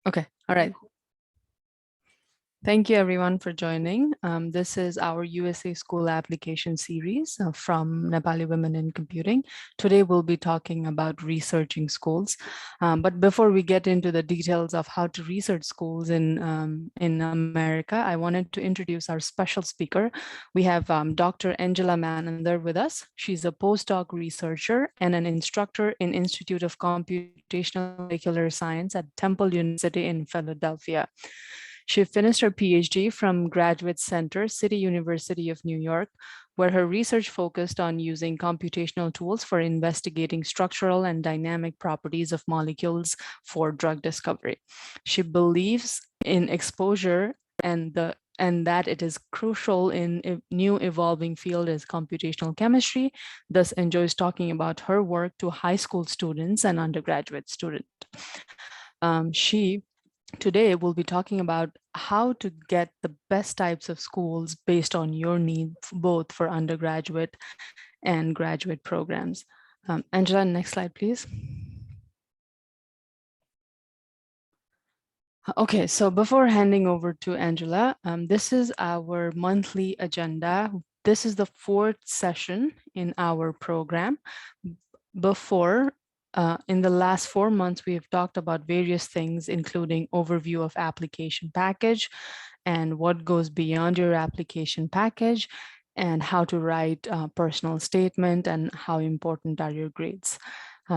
Okay, all right. Thank you everyone for joining. This is our USA School Application series from Nepali Women in Computing. Today we'll be talking about researching schools. But before we get into the details of how to research schools in America, I wanted to introduce our special speaker. We have Dr. Anjela Manandhar with us. She's a postdoc researcher and an instructor in Institute of Computational Molecular Science at Temple University in Philadelphia. She finished her PhD from Graduate Center, City University of New York, where her research focused on using computational tools for investigating structural and dynamic properties of molecules for drug discovery. She believes in exposure and that it is crucial in a new evolving field as computational chemistry, thus enjoys talking about her work to high school students and undergraduate students. Today, we'll be talking about how to get the best types of schools based on your needs, both for undergraduate and graduate programs. Anjela, next slide, please. Okay, so before handing over to Anjela, this is our monthly agenda. This is the 4th session in our program. In the last 4 months, we have talked about various things, including overview of application package and what goes beyond your application package and how to write a personal statement and how important are your grades.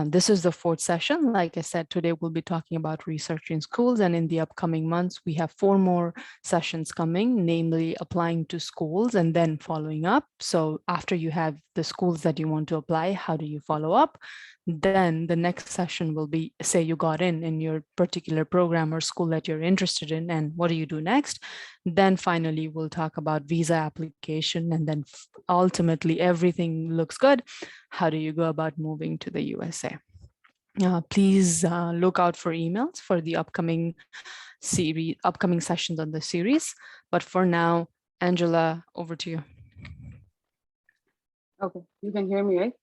This is the 4th session. Like I said, today we'll be talking about researching schools, and in the upcoming months, we have 4 more sessions coming, namely applying to schools and then following up. So after you have the schools that you want to apply, how do you follow up? Then the next session will be, say you got in your particular program or school that you're interested in, and what do you do next? Then finally, we'll talk about visa application, and then ultimately everything looks good. How do you go about moving to the USA? Please look out for emails for the upcoming sessions on the series. But for now, Anjela, over to you. Okay, you can hear me, right?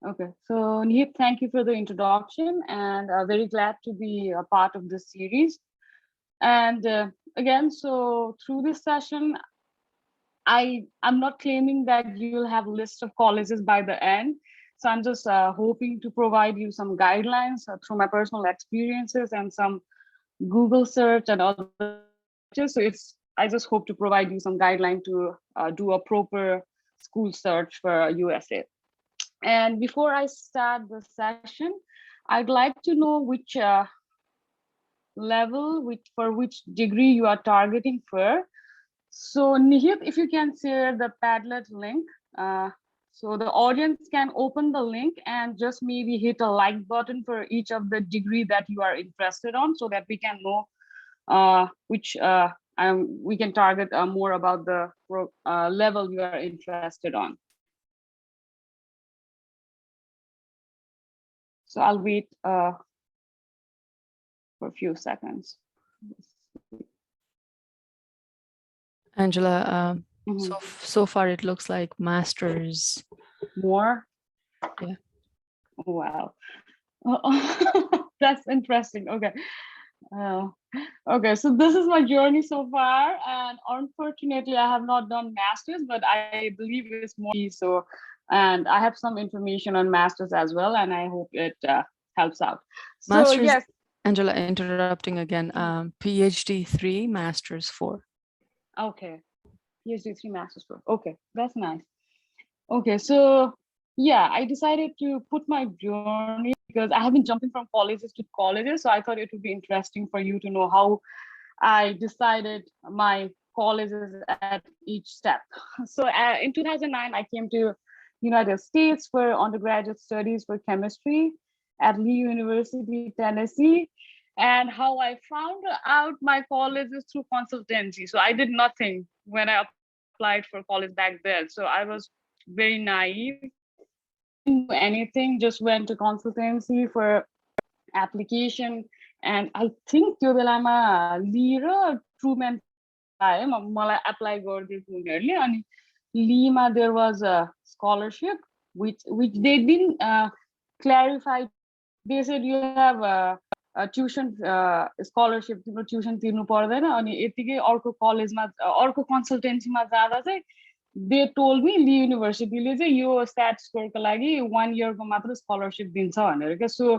Okay, so Nihit, thank you for the introduction, and very glad to be a part of this series. And again, so through this session, I'm not claiming that you'll have a list of colleges by the end. So I'm just hoping to provide you some guidelines through my personal experiences and some Google search and other. So I just hope to provide you some guideline to do a proper school search for USA. And before I start the session, I'd like to know which level, for which degree you are targeting for. So Nihit, if you can share the Padlet link, so the audience can open the link and just maybe hit a like button for each of the degree that you are interested on, so that we can know which we can target more about the level you are interested on. So I'll wait for a few seconds. Anjela, so far it looks like masters. More? Yeah. Wow. That's interesting. Okay. Okay, so this is my journey so far, and unfortunately I have not done masters, but I believe it's more so, and I have some information on masters as well, and I hope it helps out. Masters, so yes, Anjela, interrupting again, PhD 3, masters 4. Okay, PhD 3, masters 4. Okay, that's nice. Okay, so yeah, I decided to put my journey because I have been jumping from colleges to colleges. So I thought it would be interesting for you to know how I decided my colleges at each step. So in 2009, I came to United States for undergraduate studies for chemistry at Lee University, Tennessee. And how I found out my colleges through consultancy. So I did nothing when I applied for college back then. So I was very naive, didn't do anything, just went to consultancy for application. And I think त्यो बेलामा ली र Truman आयो मलाई apply गरिदिएको उनीहरूले अनि Lima there was a scholarship which they didn't clarify. They said you have tuition scholarship तिम्रो tuition तिर्नु पर्दैन अनि यतिकै अर्को कलेजमा अर्को कन्सल्टेन्सीमा जाँदा चाहिँ दे टोल्ड मी ली युनिभर्सिटीले चाहिँ यो स्ट्याट स्कोरको लागि 1 इयरको मात्र स्कलरसिप दिन्छ भनेर क्या सो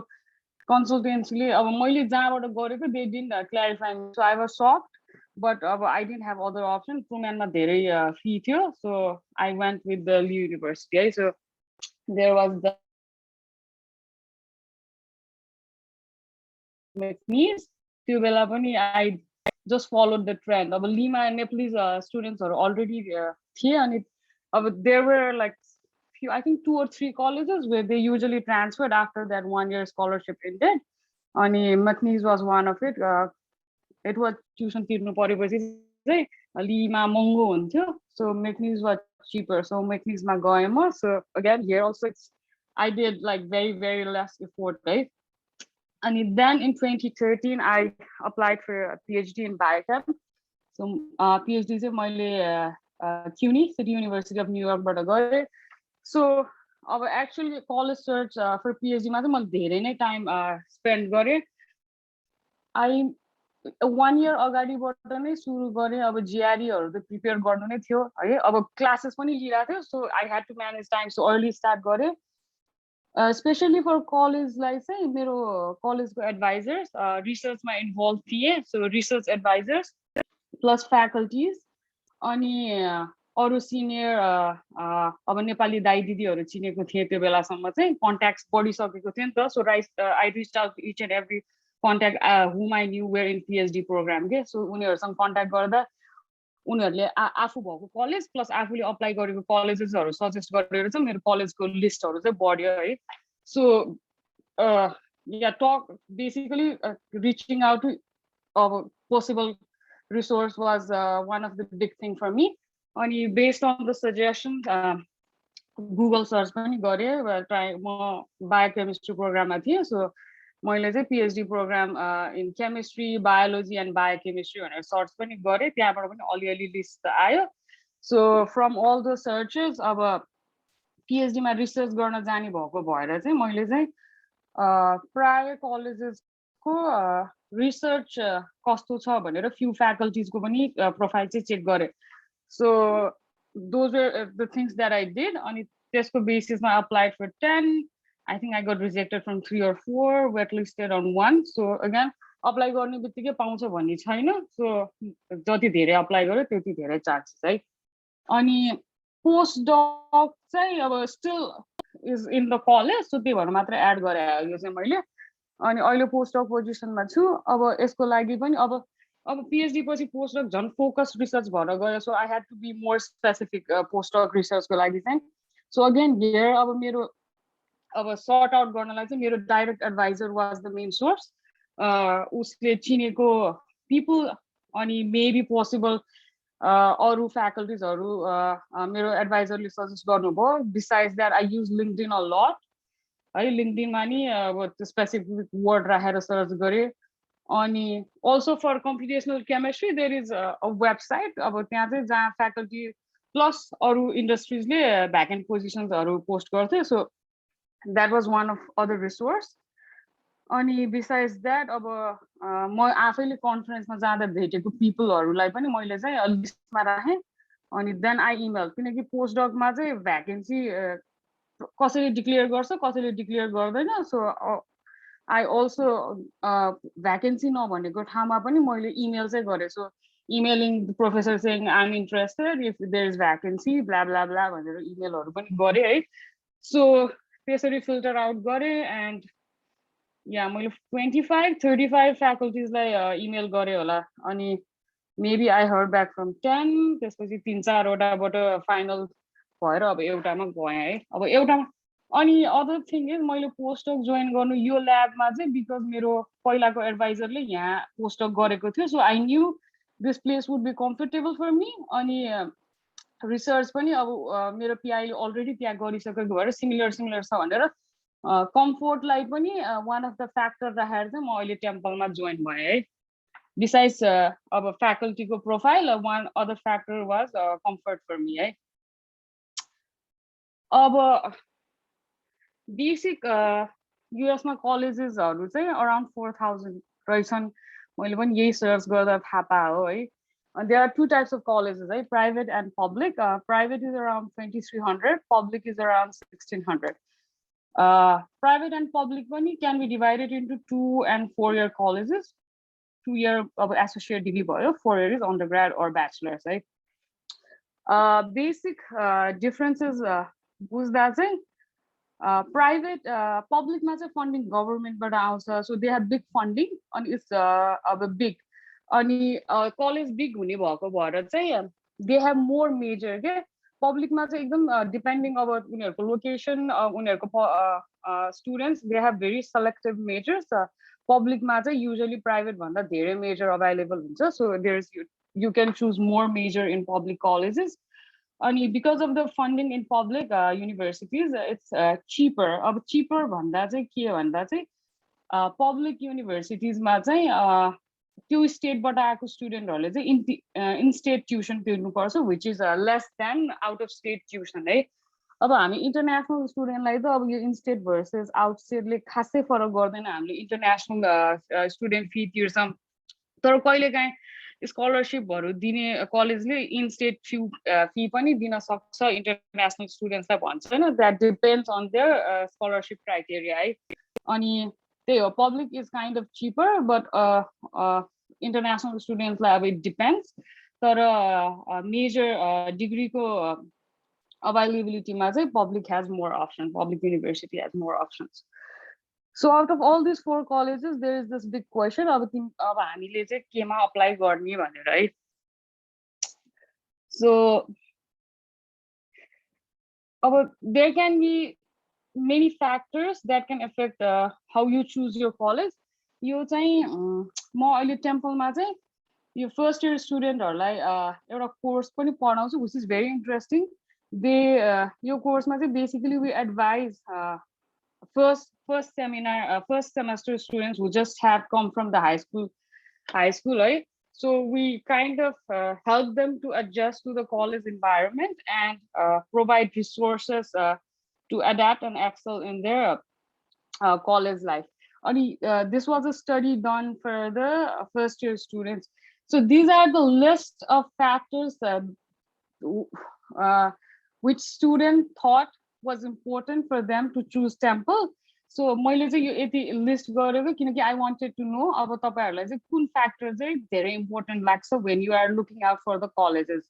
कन्सल्टेन्सीले अब मैले जहाँबाट गरेको they didn't clarify so I was sucked but अब I didn't have other option ट्रुम्यानमा धेरै फी थियो so I went with the Lee university है so there was the Nepalese त्यो बेला पनि I just followed the trend अब लीमा Nepalese स्टुडेन्ट्सहरु अलरेडी थिए अनि अब there were like few I think 2 or 3 colleges where they usually transferred after that 1 year scholarship ended अनि McNeese was one of it it was tuition तिर्नु परेपछि चाहिँ Lima महँगो हुन्थ्यो so McNeese was cheaper so McNeese मा गए म so again here also it's I did like very less effort right and then in 2013 I applied for a PhD in biochem so PhD चाहिँ मैले CUNY City University of New York बाट गरे so अब actually college search for PhD मा चाहिँ मैले धेरै नै time spend गरे I 1 year अगाडिबाट नै सुरु गरे अब GRE हरु त प्रिपेयर गर्नु नै थियो है अब क्लासेस पनि लिइराको थियो so I had to manage time so early start गरे especially for college like say मेरो college को advisors research मा involved थिए so research advisors plus faculties अनि अरु senior अब नेपाली दाइ दिदीहरु चिनेको थिए त्यो बेलासम्म चाहिँ contacts बढिसकेको थियो नि त so I reached out to each and every contact whom I knew were in PhD program के so उनीहरुसँग contact गर्दा उनीहरुले आफू भएको कलेज प्लस आफूले अप्लाई गरेको कलेजेसहरु सजेस्ट गरेर चाहिँ मेरो कलेजको लिस्टहरु चाहिँ बढ्यो है so yeah talk basically reaching out to अब possible resource was one of the big thing for me अनि based on the suggestions Google search पनि गरे ट्राई म बायोकेमिस्ट्री प्रोग्राममा थिएँ सो मैले चाहिँ PhD program in chemistry biology and biochemistry भनेर सर्च पनि गरेँ त्यहाँबाट पनि अलिअलि लिस्ट आयो so from all the searches अब PhD मा रिसर्च गर्न जाने भएको भएर चाहिँ मैले चाहिँ प्राय कलेजेसको रिसर्च कस्तो छ भनेर फ्यु फ्याकल्टिजको पनि प्रोफाइल चाहिँ चेक गरेँ so those were the things that I did अनि त्यसको बेसिसमा applied for 10 I think I got rejected from 3 or 4 wetlisted on 1 so again apply गर्ने बित्तिकै पाउँछ भन्ने छैन so जति धेरै अप्लाई गर्यो त्यति धेरै चान्सेस है अनि पोस्ट डक चाहिँ अब still is in the college so त्यही भएर मात्र एड गरे यो चाहिँ मैले अनि अहिले पोस्ट डक पोजिसनमा छु अब यसको लागि पनि अब PhD पछि पोस्ट डक झन् फोकस रिसर्च भएर गयो so I had to be more specific post doc रिसर्चको लागि चाहिँ so again here अब मेरो अब सर्ट आउट गर्नलाई चाहिँ मेरो direct advisor was the main source उसले चिनेको पिपल अनि मेबी पोसिबल अरु फ्याकल्टिजहरु मेरो एडभाइजरले सजेस्ट गर्नुभयो besides that I use LinkedIn a lot है लिङ्क्डइनमा नि अब स्पेसिफिक वर्ड राखेर सर्च गरे अनि also for computational chemistry there is a website अब त्यहाँ चाहिँ जहाँ फ्याकल्टी प्लस अरु इन्डस्ट्रिजले भ्याकेन्ट पोजिसन्सहरु पोस्ट गर्थे so that was one of other resource अनि besides that अब म आफैले कन्फरेन्समा जाँदा भेटेको पिपलहरुलाई पनि मैले चाहिँ लिस्टमा राखे अनि देन आई इमेल किनकि पोस्ट डकमा चाहिँ भ्याकेन्सी कसैले डिक्लेयर गर्छ कसैले डिक्लेयर गर्दैन सो आई अल्सो भ्याकेन्सी नभनेको ठाउँमा पनि मैले इमेल चाहिँ गरे so emailing the professor saying I'm interested if there is vacancy blah blah blah भनेर इमेलहरु पनि गरे है सो त्यसरी फिल्टर आउट गरे एन्ड या मैले 25-35 फ्याकल्टिजलाई इमेल गरे होला अनि maybe I heard back from 10 त्यसपछि 3-4 वटाबाट फाइनल भएर अब एउटामा गएँ है अब एउटामा अनि अदर थिङ इज मैले पोस्टडक जोइन गर्नु यो ल्याबमा चाहिँ बिकज मेरो पहिलाको एडभाइजरले यहाँ पोस्टडक गरेको थियो so I knew this place would be comfortable for me अनि रिसर्च पनि अब मेरो पिआईले अलरेडी त्यहाँ गरिसकेको भएर सिमिलर छ भनेर कम्फोर्टलाई पनि वान अफ द फ्याक्टर राखेर चाहिँ म अहिले टेम्पलमा जोइन भएँ है बिसाइड्स अब फ्याकल्टीको profile one other factor was comfort for me है अब बेसिक युएसमा कलेजेसहरू चाहिँ अराउन्ड 4000 रहेछन् मैले पनि यही सर्च गर्दा थाहा पाएँ हो है there are two types of colleges right private and public private is around 2300 public is around 1600 private and public पनि can be divided into 2 and 4 year colleges 2 year of associate degree भयो 4 year is undergrad or bachelor's right basic differences बुझ्दा चाहिँ private public मा चाहिँ funding government बाट आउँछ so they have big funding and it's अब big अनि college big हुने भएको भएर चाहिँ they have more major के पब्लिकमा चाहिँ एकदम डिपेन्डिङ अब उनीहरूको लोकेसन उनीहरूको students they have very selective majors पब्लिकमा चाहिँ usually प्राइभेट भन्दा धेरै मेजर अभाइलेबल हुन्छ so there's you can choose more major in public colleges and because of the funding in public universities it's cheaper अब cheaper भन्दा चाहिँ के भन्दा चाहिँ public universities मा चाहिँ त्यो स्टेटबाट आएको स्टुडेन्टहरूले चाहिँ इन स्टेट ट्युसन तिर्नुपर्छ which is less than out of state tuition है अब हामी इन्टरनेसनल स्टुडेन्टलाई त अब यो इन स्टेट भर्सेस आउट स्टेटले खासै फरक गर्दैन हामीले इन्टरनेसनल स्टुडेन्ट फी तिर्छौँ तर कहिलेकाहीँ स्कलरसिपहरू दिने कलेजले इन स्टेट फी पनि दिन सक्छ इन्टरनेसनल स्टुडेन्ट्सलाई भन्छ होइन that depends on their scholarship criteria है अनि त्यही हो public is kind of cheaper but international स्टुडेन्ट्सलाई अब इट डिपेन्ड्स तर मेजर डिग्रीको availability public has more options public university has more options so out of all these 4 colleges there is this big question अब हामीले चाहिँ केमा apply गर्ने भनेर है so अब there can be many factors that can affect how you choose your college यो चाहिँ म अहिले टेम्पलमा चाहिँ यो फर्स्ट इयर स्टुडेन्टहरूलाई एउटा कोर्स पनि पढाउँछु which is very interesting they your course ma basically we advise first semester students who just have come from the high school right so we kind of help them to adjust to the college environment and provide resources to adapt and excel in their college life and this was a study done for the first year students so these are the list of factors which student thought was important for them to choose temple so मैले चाहिँ यो यति list गरेको किनकि I wanted to know अब तपाईहरुलाई चाहिँ कुन फ्याक्टर चाहिँ धेरै इम्पोर्टेन्ट लाग्छ when you are looking out for the colleges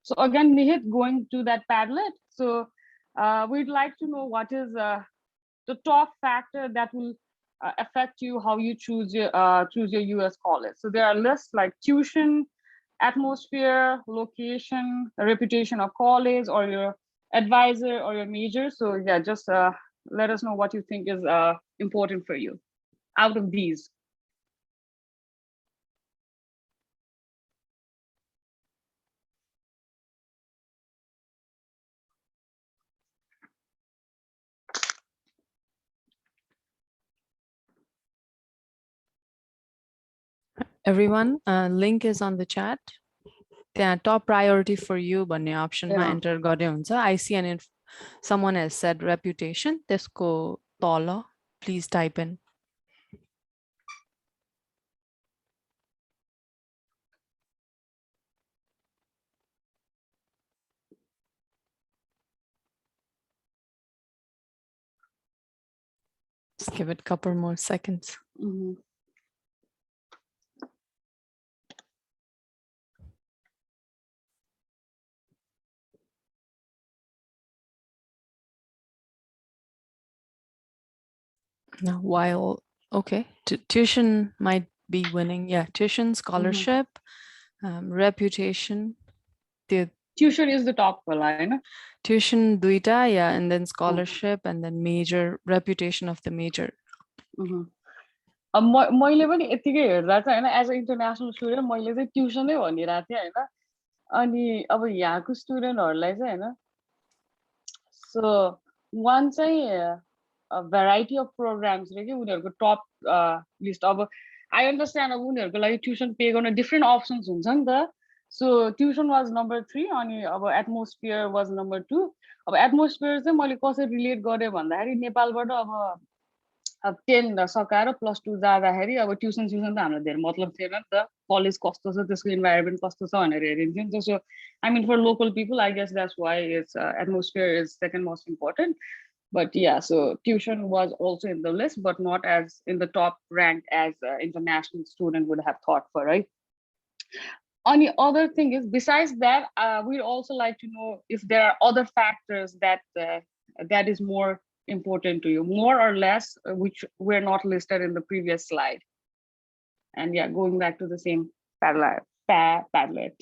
so again Nihit going to that Padlet so we'd like to know what is the top factor that will affect you how you choose your US college so there are lists like tuition atmosphere, location, reputation of college, or your advisor or your major. So yeah, just let us know what you think is important for you out of these. Everyone, link is on the chat. The top priority for you भन्ने option मा enter गर्ने हुन्छ. I see someone has said reputation. त्यसको तल please type in. Just give it a couple more seconds. Now, while, okay, tuition might be winning. Yeah, tuition, scholarship, reputation. The tuition is the top line. Tuition, duita, yeah, and then scholarship, and then major, reputation of the major. मैले पनि यतिकै हेर्दा चाहिँ हैन as a international student मैले चाहिँ ट्युसनै भनिरहेको थिएँ हैन अनि अब यहाँको स्टुडेन्टहरूलाई चाहिँ हैन सो वान चाहिँ भेराइटी अफ प्रोग्राम्स रे के उनीहरूको टप लिस्ट अब आई अन्डरस्ट्यान्ड अब उनीहरूको लागि ट्युसन पे गर्न डिफ्रेन्ट अप्सन्स हुन्छ नि त सो ट्युसन वाज नम्बर 3 अनि अब एटमोस्फियर वाज नम्बर 2 अब एटमोस्फियर चाहिँ मैले कसरी रिलेट गरेँ भन्दाखेरि नेपालबाट अब अब 10 सकाएर +2 जाँदाखेरि अब ट्युसन त हामीलाई धेरै मतलब थिएन नि त कलेज कस्तो छ त्यसको इन्भाइरोमेन्ट कस्तो छ भनेर हेरिन्थ्यो नि त so I mean for local people I guess that's why its atmosphere is second most important but yeah, so tuition was also in the list but not as in the top rank as international student would have thought for, right? And the other thing is besides that we'd also like to know if there are other factors that is more important to you, more or less, which were not listed in the previous slide. And yeah, going back to the same Padlet.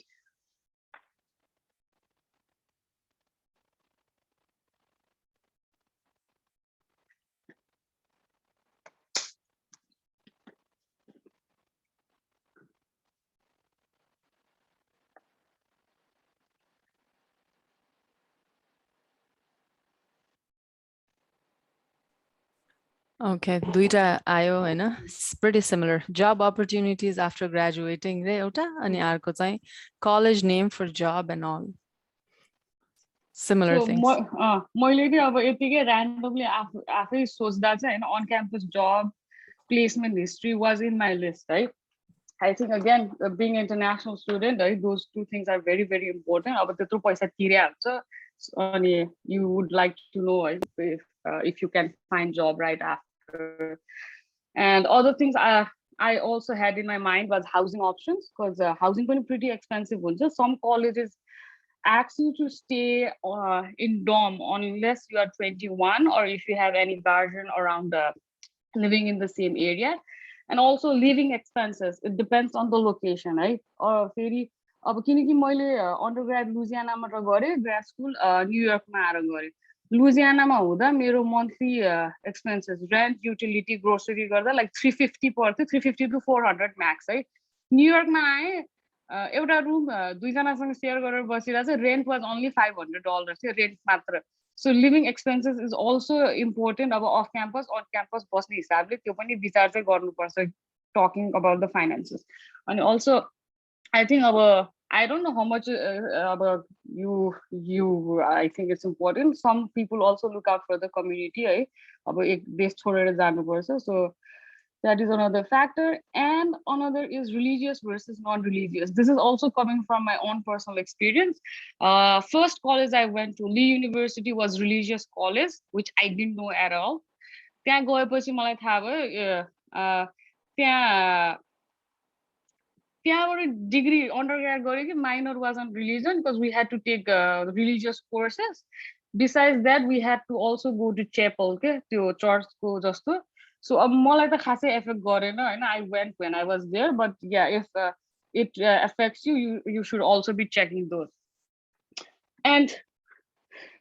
Okay, duita ayo हैन, it's pretty similar. Job opportunities after graduating re एउटा अनि अर्को चाहिँ college name for job and all. Similar so things. मैले नि अब यतिकै randomly आफै सोच्दा चाहिँ हैन on campus job placement history was in my list, right? I think again being an international student, right, those two things are very very important. अब त्यत्रो पैसा तिरिहाल्छ अनि you would like to know if you can find job right after. And other things I also had in my mind was housing options, because housing is pretty expensive. Some colleges ask you to stay in dorm unless you are 21 or if you have any guardian around living in the same area. And also living expenses, it depends on the location, right? Or फेरि अब किनकि मैले undergrad लुजियानामा गरेँ, grad school न्युयोर्कमा आएर गरेँ. लुजियानामा हुँदा मेरो monthly expenses, rent, utility, grocery गर्दा like 350 पर्थ्यो, 350 to 400 max, है. न्युयोर्कमा आएँ, एउटा रुम दुईजनासँग सेयर गरेर बसिरहेको छ, rent was only $500 थियो, rent मात्र. So living expenses is also important अब off campus, on campus बस्ने हिसाबले त्यो पनि विचार चाहिँ गर्नुपर्छ, talking about the finances. And also I think I don't know how much about you I think it's important. Some people also look out for the community, है, अब एक देश छोडेर जानुपर्छ, so that is another factor. And another is religious versus non-religious. This is also coming from my own personal experience. First college I went to, Lee University, was religious college, which I didn't know at all. त्यहाँ गएपछि मलाई थाहा भयो त्यहाँबाट degree undergrad गरेँ कि minor was on religion because we had to take religious courses. Besides that, we had to also go to chapel, के त्यो चर्चको जस्तो. So अब मलाई त खासै एफेक्ट गरेन हैन, I went when I was there, but yeah, if it affects you, you should also be checking those. And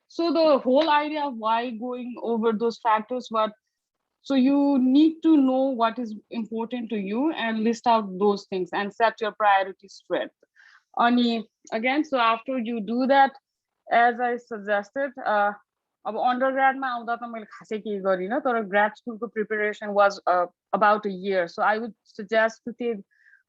so the whole idea of why going over those factors, so you need to know what is important to you and list out those things and set your priorities straight. Again, so after you do that, as I suggested, अब अन्डरग्राडमा आउँदा त मैले खासै केही गरिनँ, तर grad स्कुलको preparation was about a year. So I would suggest to take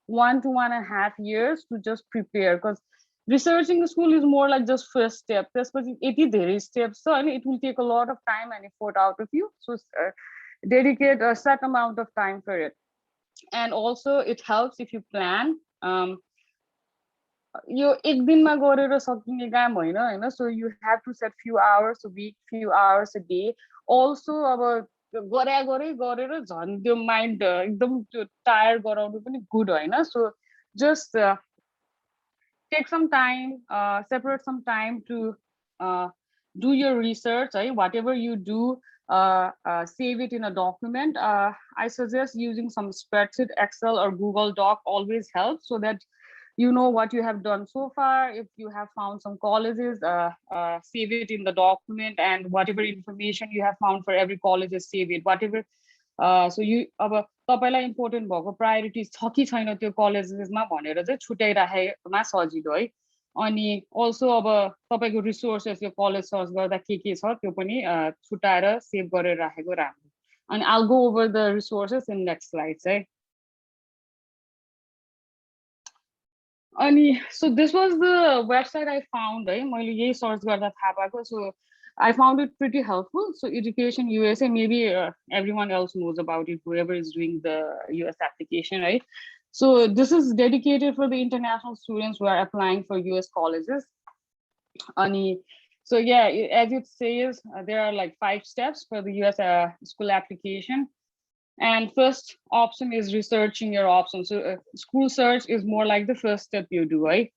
1 to 1.5 years to just prepare, because researching the school is more like just first step. त्यसपछि यति धेरै steps छ अनि it will take a lot of time and effort out of you. So dedicate a set amount of time for it. And also it helps if you plan. यो एक दिनमा गरेर सकिने काम होइन हैन, so you have to set few hours a week, few hours a day. Also अब गरेर झन् त्यो माइन्ड एकदम त्यो टायर गराउनु पनि गुड होइन. So just take some time, separate some time to do your research, right? Whatever you do, save it in a document. I suggest using some spreadsheet, Excel or Google Doc always helps, so that you know what you have done so far. If you have found some colleges, save it in the document, and whatever information you have found for every college, save it, whatever. So you अब तपाईलाई important भएको priorities छ कि छैन त्यो कलेजेसमा भनेर चाहिँ छुट्याइराखेमा सजिलो है. अनि अल्सो अब तपाईको रिसोर्सेस यो कलेज सर्च गर्दा के छ त्यो पनि छुट्याएर सेभ गरेर राखेको राम्रो. अनि I'll go over the resources in next slides, है. So this was the website I found, है, मैले यही सर्च गर्दा थाहा पाएको. So I found it pretty helpful. So Education USA, maybe everyone else knows about it, whoever is doing the US application, right? So this is dedicated for the international students who are applying for US colleges. So yeah, as it says, there are like 5 steps for the US school application. And first option is researching your options. So school search is more like the first step you do, right?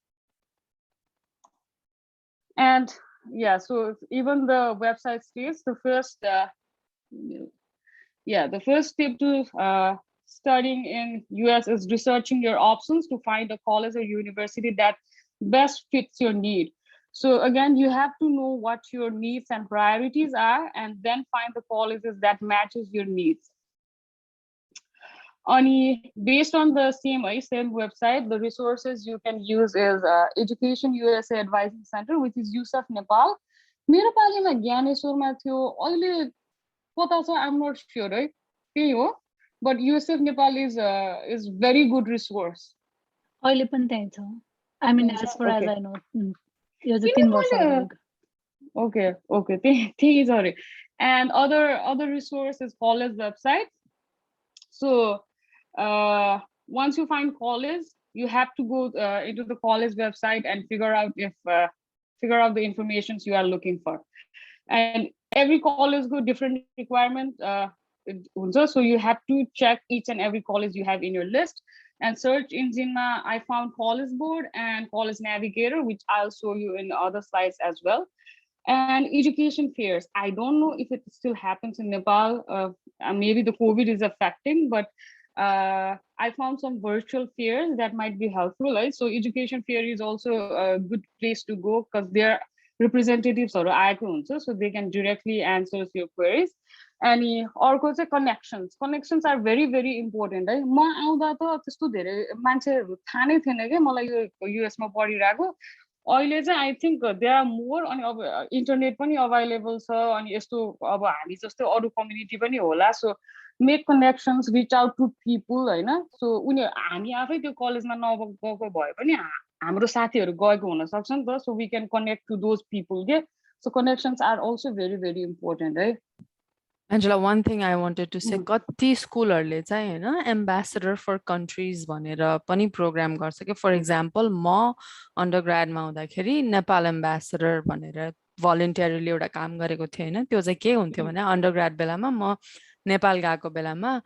And yeah, so even the website states the first, the first step to studying in US is researching your options to find a college or university that best fits your need. So again, you have to know what your needs and priorities are, and then find the colleges that matches your needs. Based on the same website, the resources you can use is Education USA Advising Center, which is USAF Nepal. मेरो पालिमा ज्ञानेश्वरमा थियो अहिले पता छ I'm not sure है त्यही हो but USF Nepal is very good resource. अहिले पनि त्यही छ. I mean as far as I know. यो चाहिँ 3 वर्ष अगाडि. Okay, त्यही छ अरे. And other resource is college website. So once you find college, you have to go into the college website and figure out the information you are looking for. And every college go different requirement. So you have to check each and every college you have in your list. And search engine, I found College Board and College Navigator, which I'll show you in other slides as well. And education fairs. I don't know if it still happens in Nepal. Maybe the COVID is affecting, but I found some virtual fairs that might be helpful. Right? So education fair is also a good place to go because their representatives are so they can directly answer your queries. And अर्को चाहिँ connections are very very important है. म आउँदा त त्यस्तो धेरै मान्छेहरू थाहा नै थिएन के मलाई यो युएसमा पढिरहेको. अहिले चाहिँ I think there are more. अनि अब इन्टरनेट पनि अभाइलेबल छ. अनि यस्तो अब हामी जस्तै अरू कम्युनिटी पनि होला. So make connections, reach out to people होइन. सो हामी आफै त्यो कलेजमा नगएको भए पनि हाम्रो साथीहरू गएको हुन सक्छ नि त. So we can connect to those people के. So connections are also very very important है. Anjela, one thing I wanted to say, कति स्कुलहरूले चाहिँ हैन एम्बेसडर फर कन्ट्रीज भनेर पनि प्रोग्राम गर्छ कि. फर इक्जाम्पल म अन्डरग्रेडमा हुँदाखेरि नेपाल एम्बेसडर भनेर भलन्टियरली एउटा काम गरेको थिएँ होइन. त्यो चाहिँ के हुन्थ्यो भने अन्डरग्रेड बेलामा म नेपाल गएको बेलामा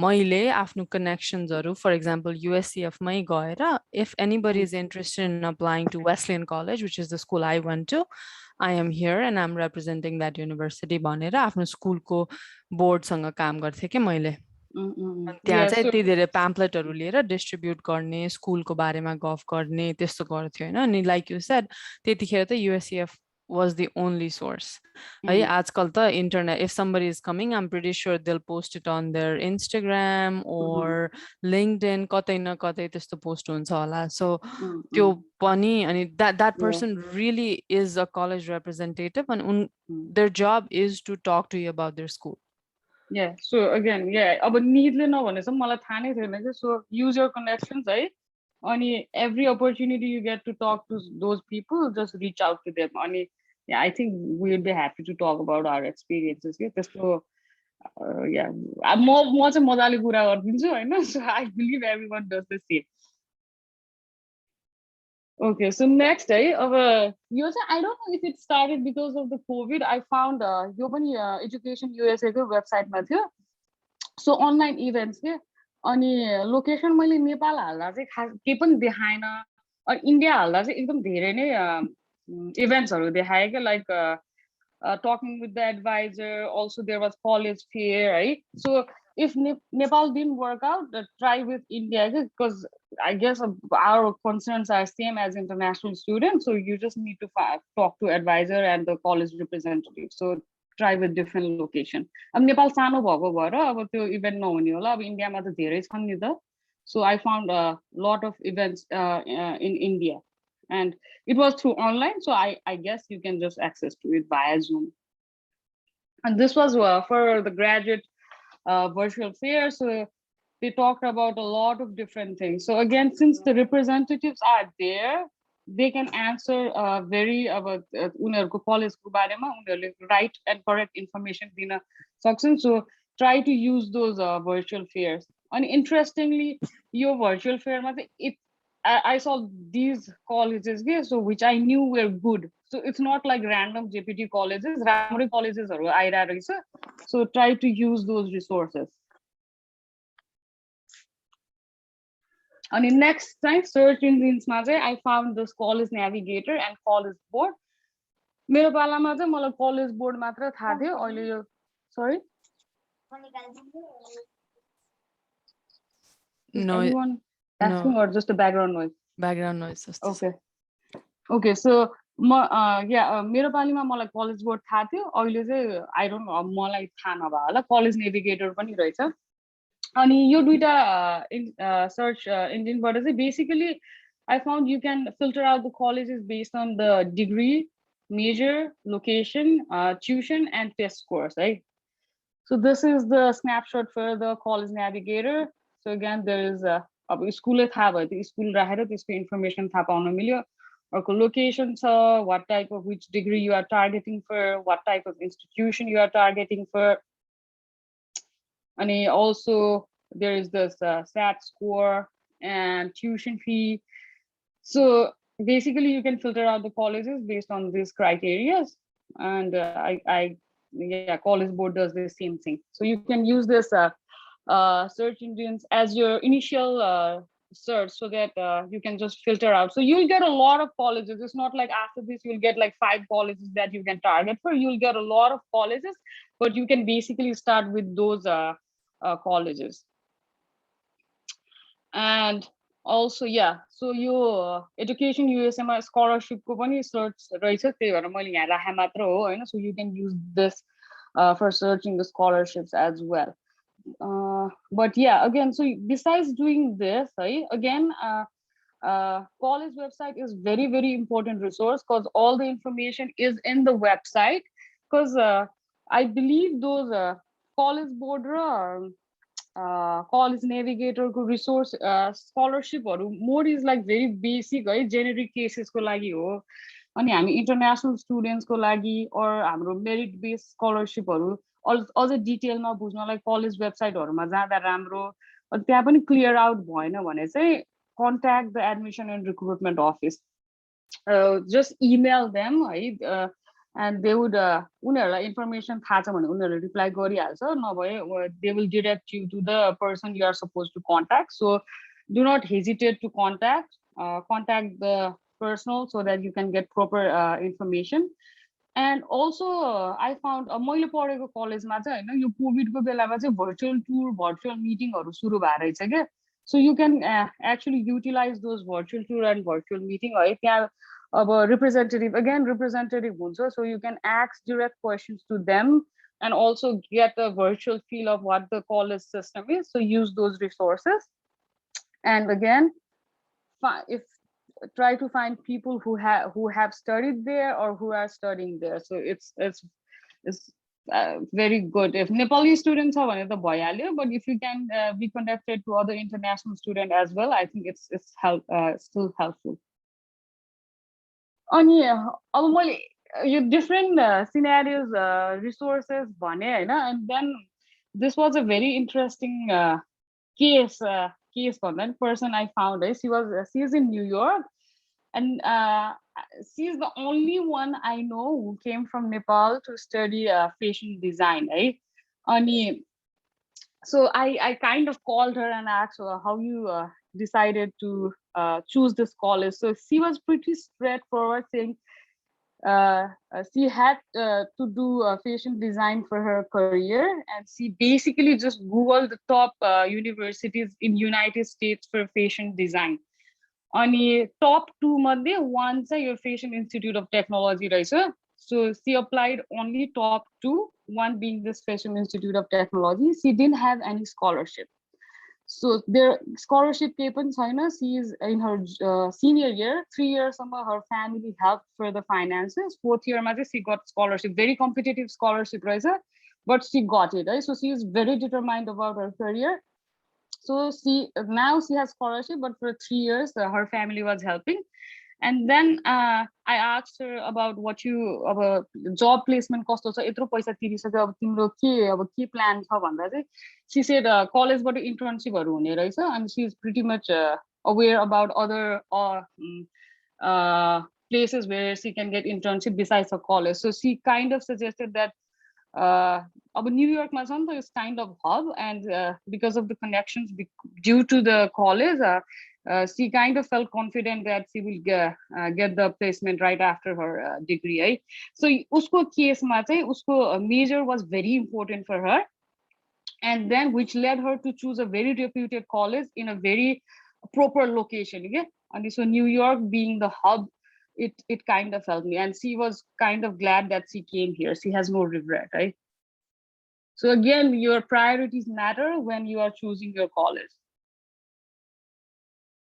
मैले आफ्नो कनेक्सन्सहरू फर इक्जाम्पल युएससिएफमै गएर if anybody is interested in applying to Westland college which is the school I want to, I am here and I'm representing that university भनेर आफ्नो स्कुलको बोर्डसँग काम गर्थेँ कि मैले. त्यहाँ चाहिँ यति धेरै प्याम्पलेटहरू लिएर डिस्ट्रिब्युट गर्ने, स्कुलको बारेमा गफ गर्ने त्यस्तो गर्थ्यो होइन. अनि लाइक यु सेड त्यतिखेर त युएससिएफ was the only source. है आजकल त internet, if somebody is coming, I'm pretty sure they'll post it on their Instagram or LinkedIn, कतै न कतै त्यस्तो पोस्ट हुन्छ होला. So त्यो पनि अनि that person really is a college representative and their job is to talk to you about their school. Yeah, so again, अब निडले नभनेसम्म मलाई थाहा नै थिएन कि. So use your connections है. अनि every opportunity you get to talk to those people, just reach out to them. अनि yeah, I think we'll be happy to talk about our experiences. Yeah, त्यस्तो म चाहिँ मजाले कुरा गरिदिन्छु होइन. So I believe everyone does the same. Okay, so next day, I don't know if it started because of the COVID. I found Education USA website मा थियो. So online events के. अनि लोकेसन मैले नेपाल हाल्दा चाहिँ खास के पनि देखाएन. अनि इन्डिया हाल्दा चाहिँ एकदम धेरै नै इभेन्ट्सहरू देखायो क्या. Like talking with the advisor. Also there was college fair, right? So if Nepal didn't work out, try with India, because I guess our concerns are same as international students. So you just need to talk to advisor and the college representative. So try with different location. Nepal सानो भएको भएर अब त्यो event नहुने होला. अब इन्डियामा त धेरै छन् नि त. So I found a lot of events in India. And it was through online, so I guess you can just access to it via Zoom. And this was for the graduate virtual fair. So they talked about a lot of different things. So again, since the representatives are there, they can answer very about college right and correct information din सक्छन्. So try to use those virtual fairs. And interestingly, your virtual fair I saw these colleges here, so which I knew were good. So it's not like random JPT colleges, random colleges are आइरहेको रहेछ. So try to use those resources. And in next time, search engines, I found this college navigator and college board. मेरो पालामा चाहिँ मलाई college board मात्र थाहा थियो. अहिले यो sorry. No, anyone asking or just a background noise? Background noise. Okay. Okay, so मेरो पालीमा मलाई college board थाहा थियो. अहिले चाहिँ I don't know, मलाई थाहा नभए होला college navigator पनि रहेछ. अनि यो दुईटा search engine बाट चाहिँ basically I found you can filter out the colleges based on the degree, major, location, tuition, and test scores, right? So this is the snapshot for the college navigator. So again, there is a school school information or location, what type of which degree you are targeting for, what type of institution you are targeting for. And also there is this SAT score and tuition fee. So basically you can filter out the colleges based on these criteria. And college board does the same thing. So you can use this search engines as your initial search so that you can just filter out. So you'll get a lot of colleges. It's not like after this you'll get like 5 colleges that you can target for. You'll get a lot of colleges, but you can basically start with those colleges. And also, so your education USAमा scholarship ko pani search रहेछ, त्यही भएर मैले यहाँ राखे मात्र हो हैन. So you can use this for searching the scholarships as well. But again, so besides doing this, right, again, college website is very, very important resource because all the information is in the website. Because I believe those college board college navigator ko resource scholarship more is like very basic, right? Generic cases ko lagi ho. अनि हामी international students को लागि or हाम्रो merit based scholarship अझ डिटेलमा बुझ्नलाई college वेबसाइटहरुमा जाँदा राम्रो. त्यहाँ पनि क्लियर आउट भएन भने चाहिँ contact the admission and recruitment office. Just email them, right? And they would उनीहरुलाई information थाहा छ भने उनीहरुले reply गरिहाल्छ, नभए they will direct you to the person you are supposed to contact. So do not hesitate to contact the personal so that you can get proper information. And also I found मैले पढेको कलेजमा चाहिँ हैन यो कोभिडको बेलामा चाहिँ virtual tour, virtual meetingहरु सुरु भएर रहेछ के. So you can actually utilize those virtual tour and virtual meeting, है. त्यहाँ अब representative हुन्छ, so you can ask direct questions to them and also get a virtual feel of what the college system is. So use those resources. And again, try to find people who have studied there or who are studying there. So it's very good. If Nepali students are one of the boyalio, but if you can be connected to other international students as well, I think it's still helpful. And you different scenarios, resources, and then this was a very interesting case for that person I found. She's in New York, and she's the only one I know who came from Nepal to study fashion design, right? So I kind of called her and asked her how you decided to choose this college. So she was pretty straightforward, saying she had to do fashion design for her career, and she basically just Googled the top universities in United States for fashion design. On the top 2 मध्ये one चाहिँ your Fashion Institute of Technology रहेछ. So she applied only top 2, one being this Fashion Institute of Technology. She didn't have any scholarship. So their scholarship happens, she is in her senior year, 3 years her family helped for the finances. 4th year she got scholarship, very competitive scholarship, right? But she got it, right? So she is very determined about her career. So now she has scholarship, but for 3 years her family was helping. And then I asked her about what you about job placement cost also yetro paisa tirisakyo अब तिम्रो के plan छ भन्दा चाहिँ she said college बाट internship हरु हुने रहेछ and she is pretty much aware about other places where she can get internship besides her college. So she kind of suggested that New York is kind of hub, and because of the connections due to the college, she kind of felt confident that she will get the placement right after her degree. Right? So usko case ma chahi usko major was very important for her, and then which led her to choose a very reputed college in a very proper location. Okay? And so New York being the hub, it kind of helped me, and she was kind of glad that she came here. She has no regret, right? So again, your priorities matter when you are choosing your college.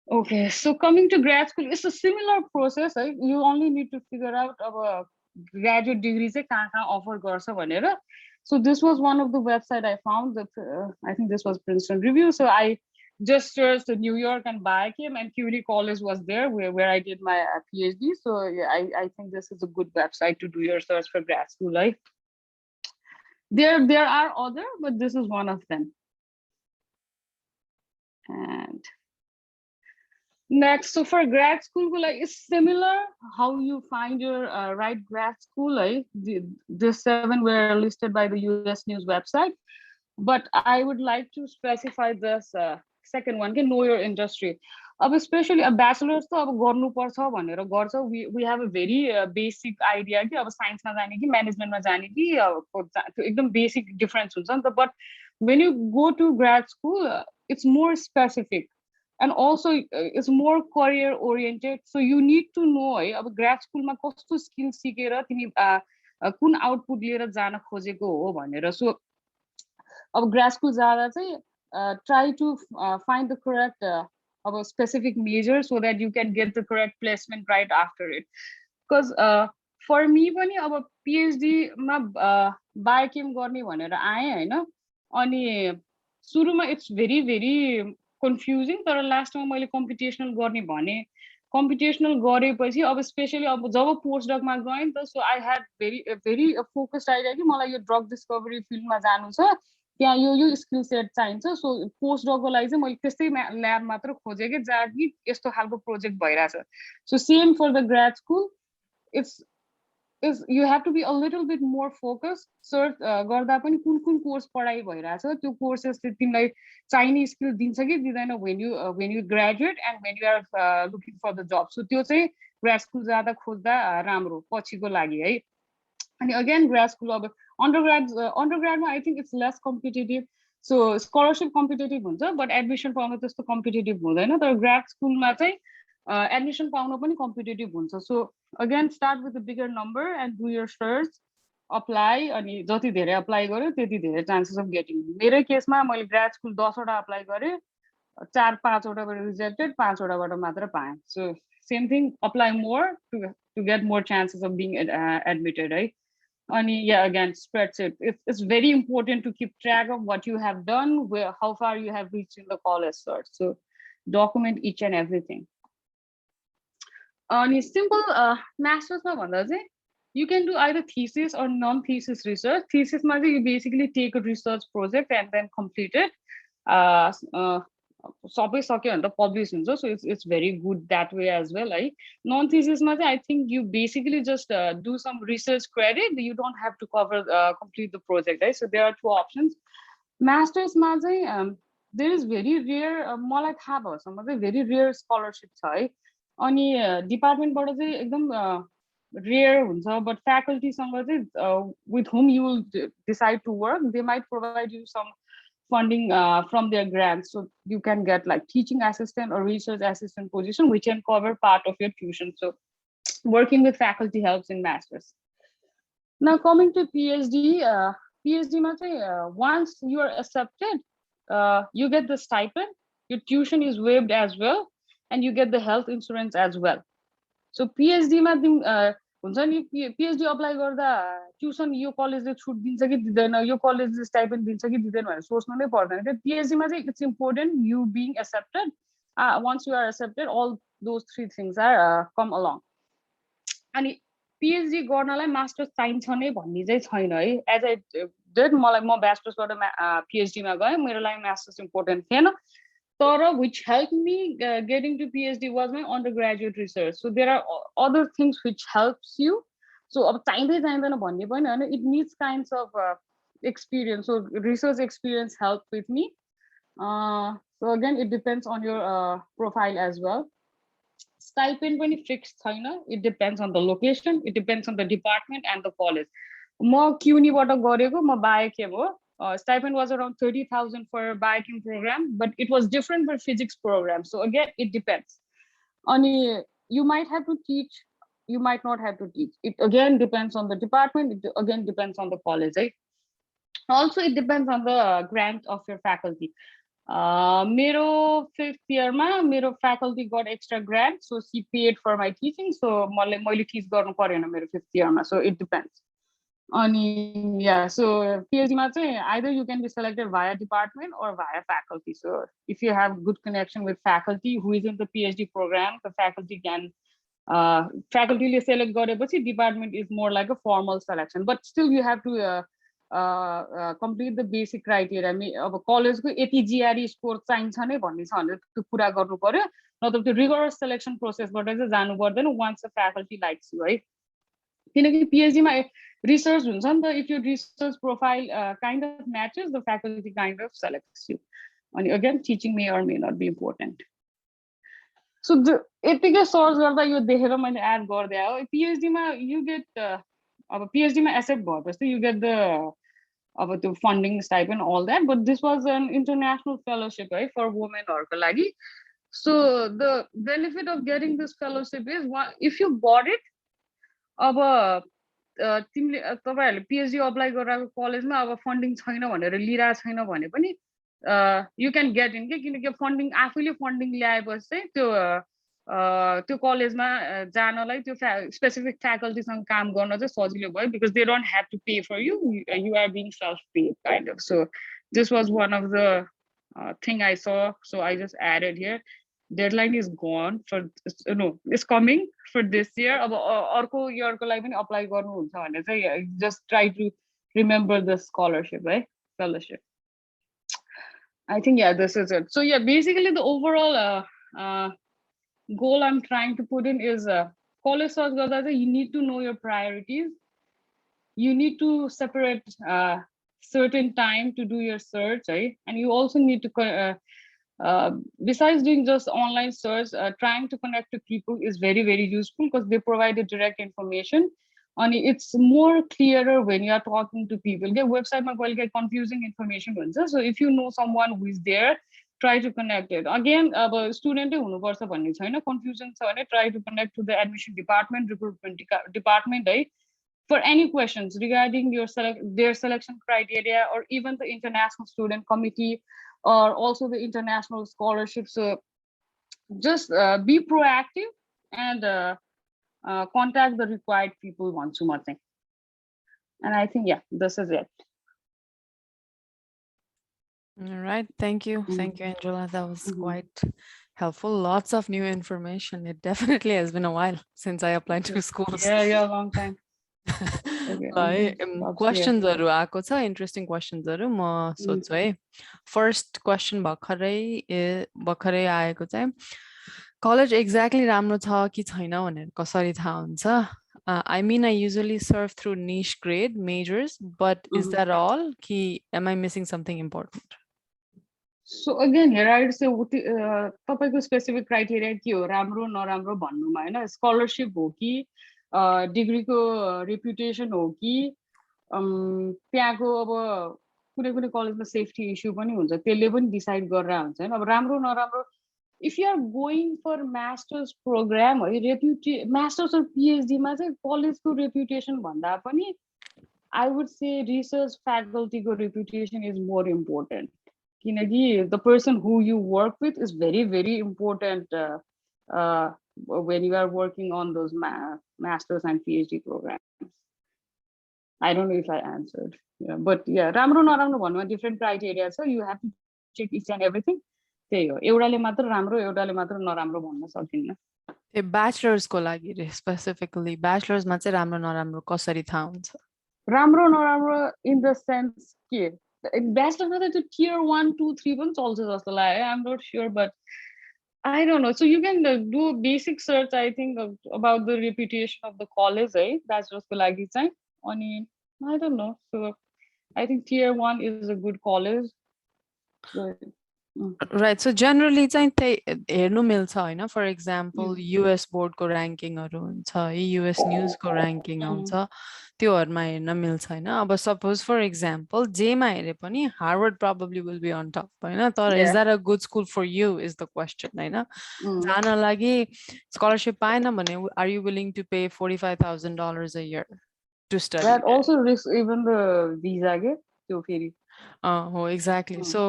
Okay, so coming to grad school, it's a similar process, right? You only need to figure out our graduate degrees offer garcha bhanera. So this was one of the website I found that I think this was Princeton Review. So I just searched New York and biochem, and CUNY College was there where I did my PhD. So yeah, I think this is a good website to do your search for grad school, right? There are other, but this is one of them. And next, so for grad school, like it's similar how you find your right grad school. Like the 7 were listed by the US News website, but I would like to specify this second one, can know your industry. Especially a bachelor's to गर्नु पर्छ भनेर गर्छ, we have a very basic idea कि अब science मा जाने कि management मा जाने कि एकदम basic difference हुन्छ नि त. But when you go to grad school, it's more specific. And also it's more career oriented, so you need to know है अब grad school मा कस्तो skill सिकेर तिमी कुन output लिएर जान खोजेको हो भनेर. So अब grad school जाँदा चाहिँ try to find the correct of a specific major so that you can get the correct placement right after it. Because for me पनि अब PhD मा biochem गर्ने भनेर आए हैन, अनि सुरुमा it's very confusing, तर लास्टमा मैले कम्पिटिसनल गर्ने भने कम्पिटिसनल गरेपछि अब स्पेशली अब जब पोस्ट डकमा गएँ नि त, so I had very focused idea कि मलाई यो ड्रग डिस्कभरी फिल्डमा जानु छ, त्यहाँ यो स्किल सेट चाहिन्छ. सो पोस्ट डकको लागि चाहिँ मैले त्यस्तै ल्याब मात्र खोजेँ कि जहाँ कि यस्तो खालको प्रोजेक्ट भइरहेछ. So same for the grad school, you have to be a little bit more focused. Search गर्दा पनि कुन कोर्स पढाइ भइरहेछ, त्यो कोर्सेसले तिमीलाई चाहिने स्किल दिन्छ कि दिँदैन when you graduate and when you are looking for the job. So त्यो चाहिँ ग्राड स्कुल जाँदा खोज्दा राम्रो पछिको लागि है. अनि अगेन ग्राड स्कुल अब अन्डरग्राडमा I think it's less competitive. So scholarship competitive हुन्छ, बट एडमिसन पाउन त्यस्तो कम्पिटेटिभ हुँदैन. तर ग्राड स्कुलमा चाहिँ admission पाउन पनि competitive हुन्छ. So again, start with a bigger number and do your search, apply, अनि जति धेरै apply गर्यो त्यति धेरै chances of getting. मेरो केसमा मैले grad school 10 वटा apply गरेँ, 4-5 वटाबाट rejected, 5 वटाबाट मात्र पाएँ. So same thing, apply more to get more chances of being admitted, right? And yeah, again, spreadsheet. It's very important to keep track of what you have done, how far you have reached in the college search. So document each and everything. On a simple master's you can do either thesis or non-thesis research. Thesis you basically take a research project and then complete it. So it's very good that way as well. Non-thesis I think you basically just do some research credit. You don't have to cover complete the project, right? So there are 2 options. Master's there is very rare very rare scholarships. अनि डिपार्टमेन्टबाट चाहिँ एकदम rare huncha, but faculty with whom you will decide to work, they might provide you some funding from their grants, so you can get like teaching assistant or research assistant position, which can cover part of your tuition. So working with faculty helps in masters. Now coming to PhD, once you are accepted, you get the stipend, your tuition is waived as well, and you get the health insurance as well. So PhD ma PhD apply गर्दा tuition यो कलेजले छुट दिन्छ कि दिदैन, यो कलेजले stipend दिन्छ कि दिदैन भनेर सोच्नु नै पर्दैन. PhD मा चाहिँ it's important you being accepted once you are accepted, all those three things are come along. अनि PhD गर्नलाई मास्टर्स चाहिन्छ नै भन्ने चाहिँ छैन है. एज आई डिड मलाई म ब्याचलर्सबाट PhD मा गएँ, मेरो लागि मास्टर्स इम्पोर्टेन्ट थिएन. तर which helped me getting to PhD was my undergraduate research. So there are other things which helps you. So अब चाहिँदै चाहिँदैन भन्ने पनि हैन, it needs kinds of experience. So research experience helped with me. So again, it depends on your profile as well. Stipend पनि fixed छैन, it depends on the location, it depends on the department and the college. म क्युनीबाट गरेको, म biochem हो. Stipend was around 30,000 for biochem program, but it was different for physics program. So again, it depends. Ani you might have to teach, you might not have to teach. It again depends on the department, it again depends on the college, right? Also, it depends on the grant of your faculty. मेरो 5th year मा मेरो faculty got extra grant, so she paid for my teaching. So मैले teach गर्नु परेन मेरो 5th year मा. So it depends. Ani yeah, so PhD मा चाहिँ either you can be selected via department or via faculty. So if you have good connection with faculty who is in the PhD program, the faculty can faculty ले select गरेपछि department is more like a formal selection, but still you have to complete the basic criteria. अब कलेजको यति GRE score चाहिन्छ नै भन्ने छ भने त्यो पुरा गर्नु पर्यो, नत्र त्यो रिगरस सिलेक्सन प्रोसेसबाट चाहिँ जानु पर्दैन once the faculty likes you, है. किनकि PhD मा रिसर्च हुन्छ नि त, if your research profile kind of matches, the faculty kind of selects you. अनि again, teaching may or may not be important. So यतिकै सर्च गर्दा यो देखेर मैले एड गर्दै हो. PhD मा you get अब PhD मा एक्सेप्ट भएपछि you get the अब त्यो funding stipend, all that, but this was an international fellowship, right, for women हरुको लागि. So the benefit of getting this fellowship is if you got it, अब तिमीले तपाईहरुले PhD apply गरेको कलेजमा अब फन्डिङ छैन भनेर लिरा छैन भने पनि you can get in के, किनकि फन्डिङ आफैले फन्डिङ ल्याएपछि चाहिँ त्यो कलेजमा जानलाई त्यो स्पेसिफिक फ्याकल्टीसँग काम गर्न चाहिँ सजिलो भयो, because they don't have to pay for you, you are being self paid kind of. So this was one of the thing I saw, so I just added here. Deadline is gone for no, it's coming for this year. अब अर्को इयरको लागि पनि apply गर्नुहुन्छ भने चाहिँ just try to remember the scholarship, right, fellowship. I think yeah, this is it. So yeah, basically the overall goal I'm trying to put in is college search garda चाहिँ you need to know your priorities. You need to separate certain time to do your search, right? And you also need to besides doing just online search, trying to connect to people is very, very useful because they provide a direct information. And it's more clearer when you are talking to people. Get website ma get confusing information. So if you know someone who is there, try to connect it. Again, student confusion, try to connect to the admission department, recruitment department, right? For any questions regarding your their selection criteria, or even the international student committee, or also the international scholarship. So just be proactive and contact the required people once more thing. And I think, yeah, this is it. All right, thank you. Thank you, Anjela. That was quite helpful. Lots of new information. It definitely has been a while since I applied to schools. Yeah, long time. Questions आएको छ, interesting questions म सोध्छु है. First question भर्खरै आएको चाहिँ, college exactly राम्रो छ कि छैन भनेर कसरी थाहा हुन्छ? I mean, I usually serve through niche grade majors, but is that all? Am I missing something important? So again, here I would say तपाईको specific criteria के हो, राम्रो नराम्रो भन्नुमा हैन, scholarship हो कि डिग्री को रेपुटेसन हो कि त्यहाँको अब कुनै कलेजमा सेफ्टी इश्यू पनि हुन्छ, त्यसले पनि डिसाइड गरेर हुन्छ हैन. अब राम्रो नराम्रो, if you are going for master's program or master's or PhD मा चाहिँ कलेजको रेपुटेसन भन्दा पनि I would say research faculty को reputation is more important, किनकि the person who you work with is very, very important when you are working on those master's and PhD programs. I don't know if I answered, but yeah, ramro naramro bhanuma different criteria, so you have to check each and everything. त्यही हो एउटाले मात्र राम्रो एउटाले मात्र नराम्रो भन्न सकिन्न ए ब्याचलर्स को लागि रे स्पेसिफिकली ब्याचलर्स मा चाहिँ राम्रो नराम्रो कसरी थाहा हुन्छ राम्रो नराम्रो इन द सेन्स के ब्याचलरमा त त्यो tier 1 2 3 पनि चल्छ जस्तो लाग्यो I am not sure but I don't know. So you can do a basic search, I think, about the reputation of the college, right? Bachelor's ko lagi chai. Ani, I don't know. So I think tier 1 is a good college. So, Right. So generally चाहिँ हेर्नु मिल्छ हैन for example US board को र्याङ्किङहरु हुन्छ है US news को ranking आउँछ त्योहरुमा हेर्न मिल्छ हैन अब सपोज फर एक्जाम्पल जेमा हेरे पनि Harvard probably will be on top हैन तर is that a good school for you is the question हैन जान लागि स्कलरशिप पाएन भने are you willing to pay $45,000 a year to study that also risks even the visa के त्यो फेरि हो एक्ज्याक्टली सो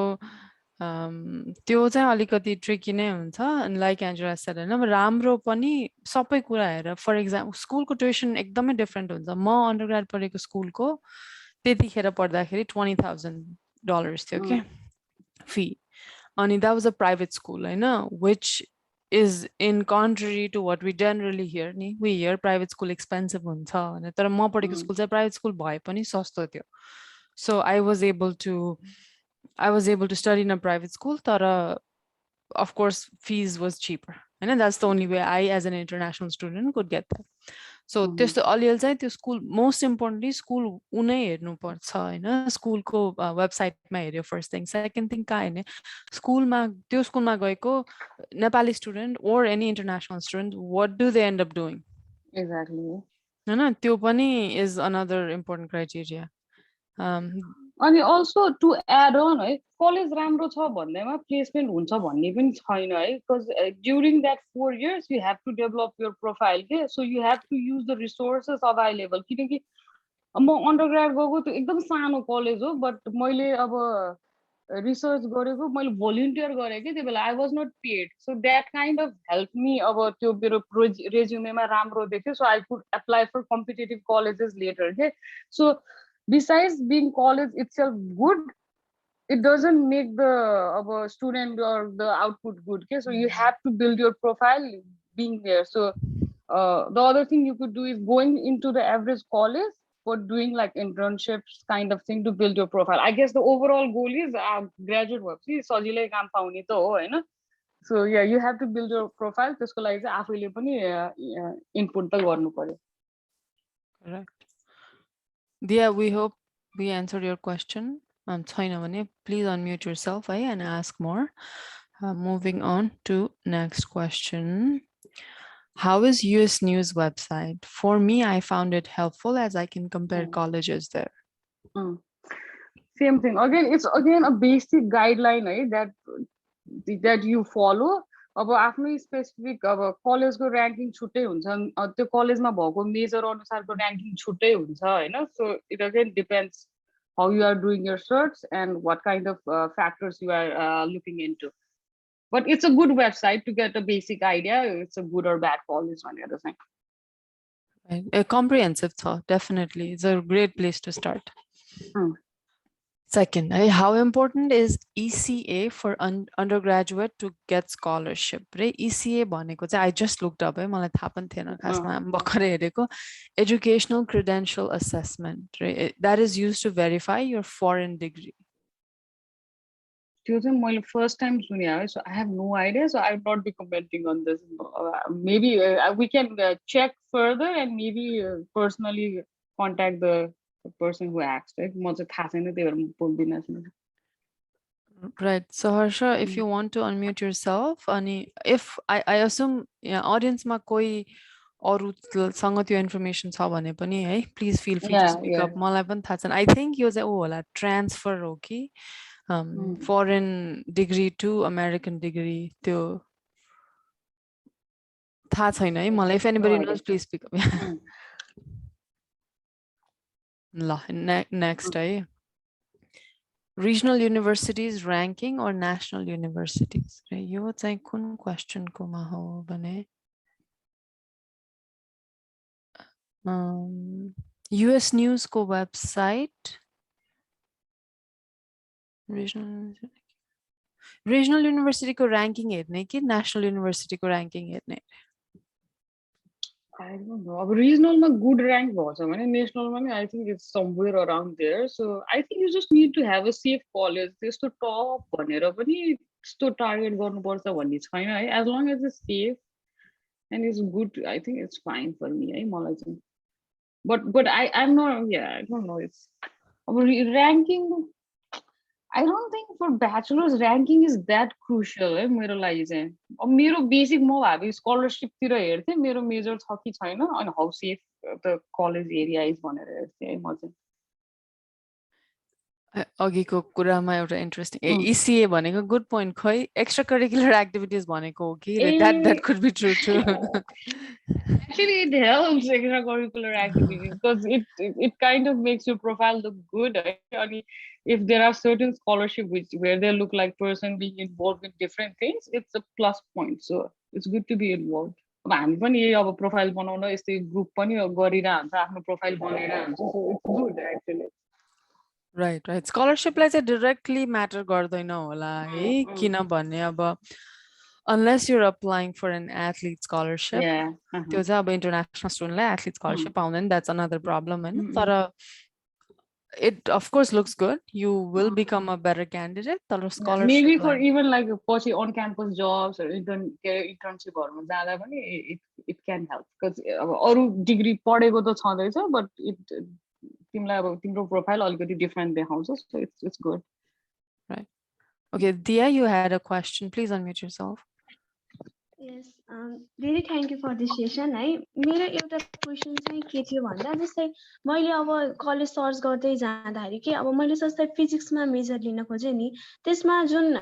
त्यो चाहिँ अलिकति ट्रिकी नै हुन्छ अनि लाइक एन्जेला सेड हैन राम्रो पनि सबै कुरा हेरेर फर एक्जाम्पल स्कुलको ट्युसन एकदमै डिफरेन्ट हुन्छ म अन्डरग्रेड पढेको स्कुलको त्यतिखेर पढ्दाखेरि $20,000 थियो के फी अनि that was a private school हैन which is in contrary to what we generally hear ni we hear private school expensive huncha भने तर म पढेको स्कुल चाहिँ प्राइभेट स्कुल भए पनि सस्तो थियो so I was able to study in a private school tara of course fees was cheaper and that's the only way I as an international student could get that so त्यस्तो अलिअलि चाहिँ त्यो school most importantly school उनै हेर्नु पर्छ हैन स्कुलको वेबसाइटमा हेर्यो फर्स्ट थिङ सेकेन्ड थिङ कहाँ हेर्ने स्कुलमा त्यो स्कुलमा गएको Nepali student or any international student what do they end up doing exactly हैन त्यो पनि इज अनदर इम्पोर्टेन्ट क्राइटेरिया अनि अल्सो टु एड अन है कलेज राम्रो छ भन्दैमा प्लेसमेन्ट हुन्छ भन्ने पनि छैन है because during that 4 years you have to develop your profile के so you have to use the resources available किनकि म अन्डरग्रेड गएको त्यो एकदम सानो कलेज हो बट मैले अब रिसर्च गरेको मैले भोलिन्टियर गरेँ कि त्यो बेला I was not paid so that kind of help me अब त्यो मेरो रेज्युमेमा राम्रो देख्यो so I could apply for competitive colleges letter के so besides being college itself good it doesn't make the student or the output good okay so you have to build your profile being there so the other thing you could do is going into the average college for doing like internships kind of thing to build your profile I guess the overall goal is graduate work see sajilai kaam paune ta ho haina so yeah you have to build your profile त्यसको लागि चाहिँ आफैले पनि input त गर्नु पर्यो correct Dia, we hope we answered your question. Please unmute yourself and ask more. Moving on to next question. How is US News website? For me, I found it helpful as I can compare colleges there. Same thing. Again, it's again a basic guideline that you follow. अब आफ्नै specific अब कलेजको ranking छुट्टै हुन्छ त्यो कलेजमा भएको major अनुसारको र्याङ्किङ छुट्टै हुन्छ हैन so it again depends how you are doing your search and what kind of factors you are looking into but it's a good website to get a basic idea it's a good or bad college भनेर चाहिँ comprehensive thought definitely it's a great place to start Second, how important is ECA for undergraduate to get scholarship? ECA भनेको चाहिँ I just looked up मलाई थाहा पनि थिएन खासमा भर्खरै हेरेको educational credential assessment that is used to verify your foreign degree. त्यो चाहिँ मैले फर्स्ट टाइम सुने है so I have no idea so I will not be commenting on this maybe we can check further and maybe personally contact the person who asked it म चाहिँ थाहा छैन त्यही भएर बोल्दिनँ Right. So Harsha, if you want to unmute yourself, if I assume audience ma koi अरूसँग त्यो information छ भने पनि है please feel free to speak up मलाई पनि थाहा छैन आई थिङ्क यो चाहिँ होला ट्रान्सफर हो कि foreign degree to American degree त्यो थाहा छैन है मलाई if anybody knows please speak up ल नेक्स्ट है regional universities ranking or national universities यो चाहिँ कुन क्वेशन को मा हो भने US News को website regional Regional university को ranking हेर्ने कि national university को ranking हेर्ने? I don't know. अब regional मा good rank भएछ भने national मा नि I think it's somewhere around there. So I think you just need to have a safe college. त्यस्तो top भनेर पनि त्यस्तो target गर्नुपर्छ भन्ने छैन है. As long as it's safe and it's good, I think it's fine for me है मलाई चाहिँ. But I'm not, yeah, I don't know. It's ranking. I don't think for bachelor's ranking is that crucial है मेरो लागि चाहिँ. अब मेरो basic म भए scholarship तिर हेर्थे मेरो major छ कि छैन अनि how safe the college area is भनेर हेर्थे है म चाहिँ. अघिको कुरामा एउटा इन्ट्रेस्टिङ ECA भनेको गुड पोइन्ट खै extracurricular activities भनेको हो कि that could be true too. Actually, it helps extracurricular activities because it kind of makes your profile look good. Right? I mean, if there are certain scholarship where they look like person being involved in different things, it's a plus point. So it's good to be involved. अब हामी पनि यही अब profile बनाउन यस्तै group पनि गरिरहन्छ आफ्नो प्रोफाइल बनाइरहन्छ. So it's good actually. Right. स्कलरशिपलाई चाहिँ directly matter गर्दैन होला है किनभने अब unless you're applying for an athlete scholarship, त्यो चाहिँ अब international studentलाई athlete scholarship पाउँदैन, that's another problem हैन. तर it of course looks good, you will become a better candidate. तर scholarship maybe for even like पछि on campus jobs or internship हरूमा जाँदा पनि it can help because अब अरु डिग्री पढेको त छँदैछ but it तिमीलाई अब तिम्रो प्रोफाइल अलिकति डिफरेन्ट देखाउँछ, so it's good. Right. Okay, Dia, you had a question. Please unmute yourself. Yes, really thank you for this session. है मेरो एउटा क्वेशन चाहिँ के थियो भन्दा जस्तै मैले अब कलेज सर्च गर्दै जाँदाखेरि के अब मैले जस्तै फिजिक्समा मेजर लिन खोजे नि त्यसमा जुन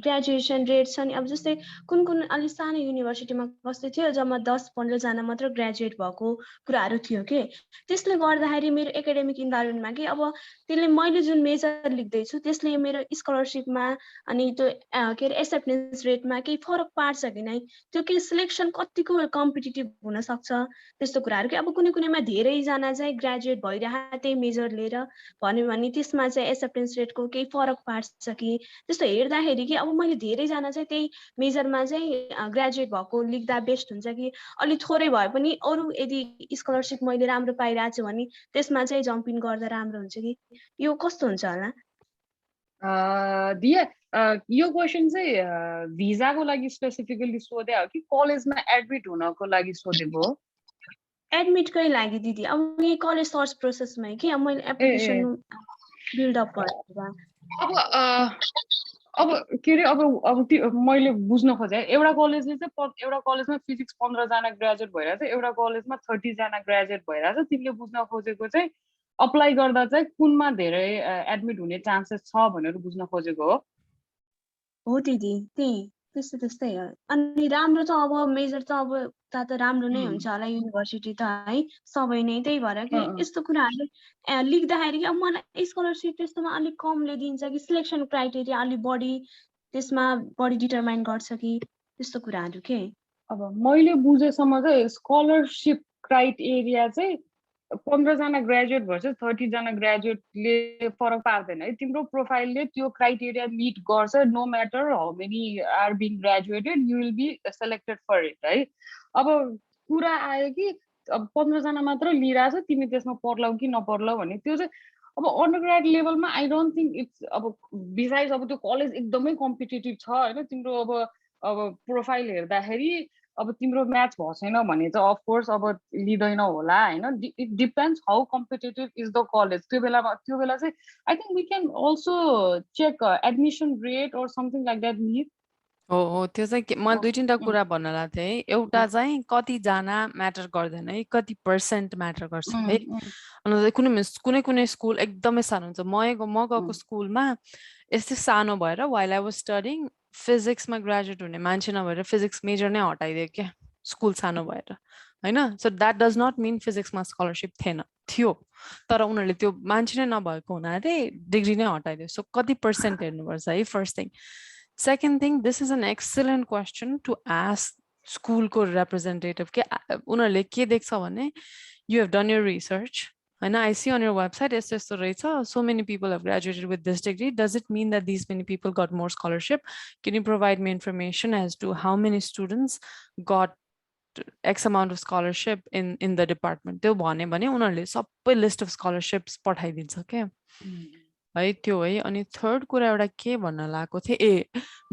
ग्रेजुएसन रेट छ नि अब जस्तै कुन कुन अलि सानो युनिभर्सिटीमा कस्तो थियो जम्मा 10-15 जना मात्र ग्रेजुएट भएको कुराहरू थियो के त्यसले गर्दाखेरि मेरो एकाडेमिक इन्भाइरोमेन्टमा के अब त्यसले मैले जुन मेजर लेख्दै छु त्यसले मेरो स्कलरशिपमा अनि त्यो के रे एक्सेप्टेन्स रेटमा केही फरक पार्छ कि नै त्यो के सिलेक्सन कतिको कम्पिटिटिभ हुन सक्छ त्यस्तो कुराहरु के अब कुनै कुनैमा धेरै जना चाहिँ ग्रेजुएट भइरहा त्यही मेजर लिएर भन्यो भने त्यसमा चाहिँ एक्सेप्टेन्स रेटको केही फरक पार्छ कि त्यस्तो हेर्दाखेरि के अब मैले धेरै जना चाहिँ त्यही मेजरमा चाहिँ ग्रेजुएट भएको लेख्दा बेस्ट हुन्छ कि अलि थोरै भए पनि अरु यदि स्कलरशिप मैले राम्रो पाइरहेको छु भने त्यसमा चाहिँ जम्प इन गर्दा राम्रो हुन्छ कि यो कस्तो हुन्छ होला? दिया यो क्वेशन चाहिँ भिजाको लागि स्पेसिफिकली सोधे हो कि कलेजमा एडमिट हुनको लागि सोधेको हो? एडमिटकै लागि दिदी अब यो कलेज सर्च प्रोसेसमै के अब मैले एप्लिकेसन बिल्ड अप गर्दा अब के रे अब मैले बुझ्न खोजे एउटा कलेजले चाहिँ एउटा कलेजमा फिजिक्स 15 जना ग्रेजुएट भइराछ एउटा कलेजमा 30 जना ग्रेजुएट भइराछ तिमीले बुझ्न खोजेको चाहिँ अप्लाई गर्दा चाहिँ कुनमा धेरै एडमिट हुने चान्सेस छ भनेर बुझ्न खोजेको हो दिदी त्यस्तै हो अनि राम्रो त अब मेजर त अब त राम्रो नै हुन्छ होला युनिभर्सिटी त है सबै नै त्यही भएर के यस्तो कुराहरु लेख्दाखेरि अब मलाई स्कलरशिप त्यस्तोमा अलि कमले दिन्छ कि सिलेक्सन क्राइटेरिया अलि बढी त्यसमा बढी डिटरमाइन गर्छ कि त्यस्तो कुराहरु के अब मैले बुझेसम्म चाहिँ स्कलरशिप क्राइटेरिया चाहिँ 15 जना ग्रेजुएट भर्सेस 30 जना ग्रेजुएटले फरक पार्दैन है तिम्रो प्रोफाइलले त्यो क्राइटेरिया मिट गर्छ no matter how many are being graduated you will be selected for it है अब कुरा आयो कि अब 15 जना मात्र लिइराछ तिमी त्यसमा पर्लाउ कि नपर्लाउ भन्ने त्यो चाहिँ अब अन्डरग्रेड लेभलमा आई डोन्ट थिंक इट्स अब बिसाइड्स अब त्यो कलेज एकदमै कम्पिटिटिभ छ हैन तिम्रो अब प्रोफाइल हेर्दाखेरि अब तिम्रो म्याच भएको छैन भने चाहिँ अफ कोर्स अब लिदैन होला हैन it depends how competitive is the college त्यो बेला चाहिँ I think we can also check admission rate or something like that नि हो त्यो चाहिँ म दुई तीनटा कुरा भन्न लाग्थे है एउटा चाहिँ कति जना म्याटर गर्दैन है कति पर्सेन्ट म्याटर गर्छ है अनि कुनै स्कुल एकदमै सानो हुन्छ म गएको स्कुलमा यस्तै सानो भएर व्हाइल आई वाज स्टडीing फिजिक्समा ग्रेजुएट हुने मान्छे नभएर फिजिक्स मेजर नै हटाइदियो क्या स्कुल सानो भएर हैन so that does not mean फिजिक्समा स्कलरशिप थियो तर उनीहरूले त्यो मान्छे नै नभएको हुनाले डिग्री नै हटाइदियो सो कति पर्सेन्ट हेर्नुपर्छ है first thing second thing this is an excellent question to ask स्कुलको रिप्रेजेन्टेटिभ के उनीहरूले के देख्छ भने you have done your research And I see on your website, it says so many people have graduated with this degree. Does it mean that these many people got more scholarship? Can you provide me information as to how many students got X amount of scholarship in the department? त्यो भन्यो भने उनीहरूले सबै list of scholarships पठाइदिन्छ के है त्यो है अनि थर्ड कुरा एउटा के भन्न लागेको थिए ए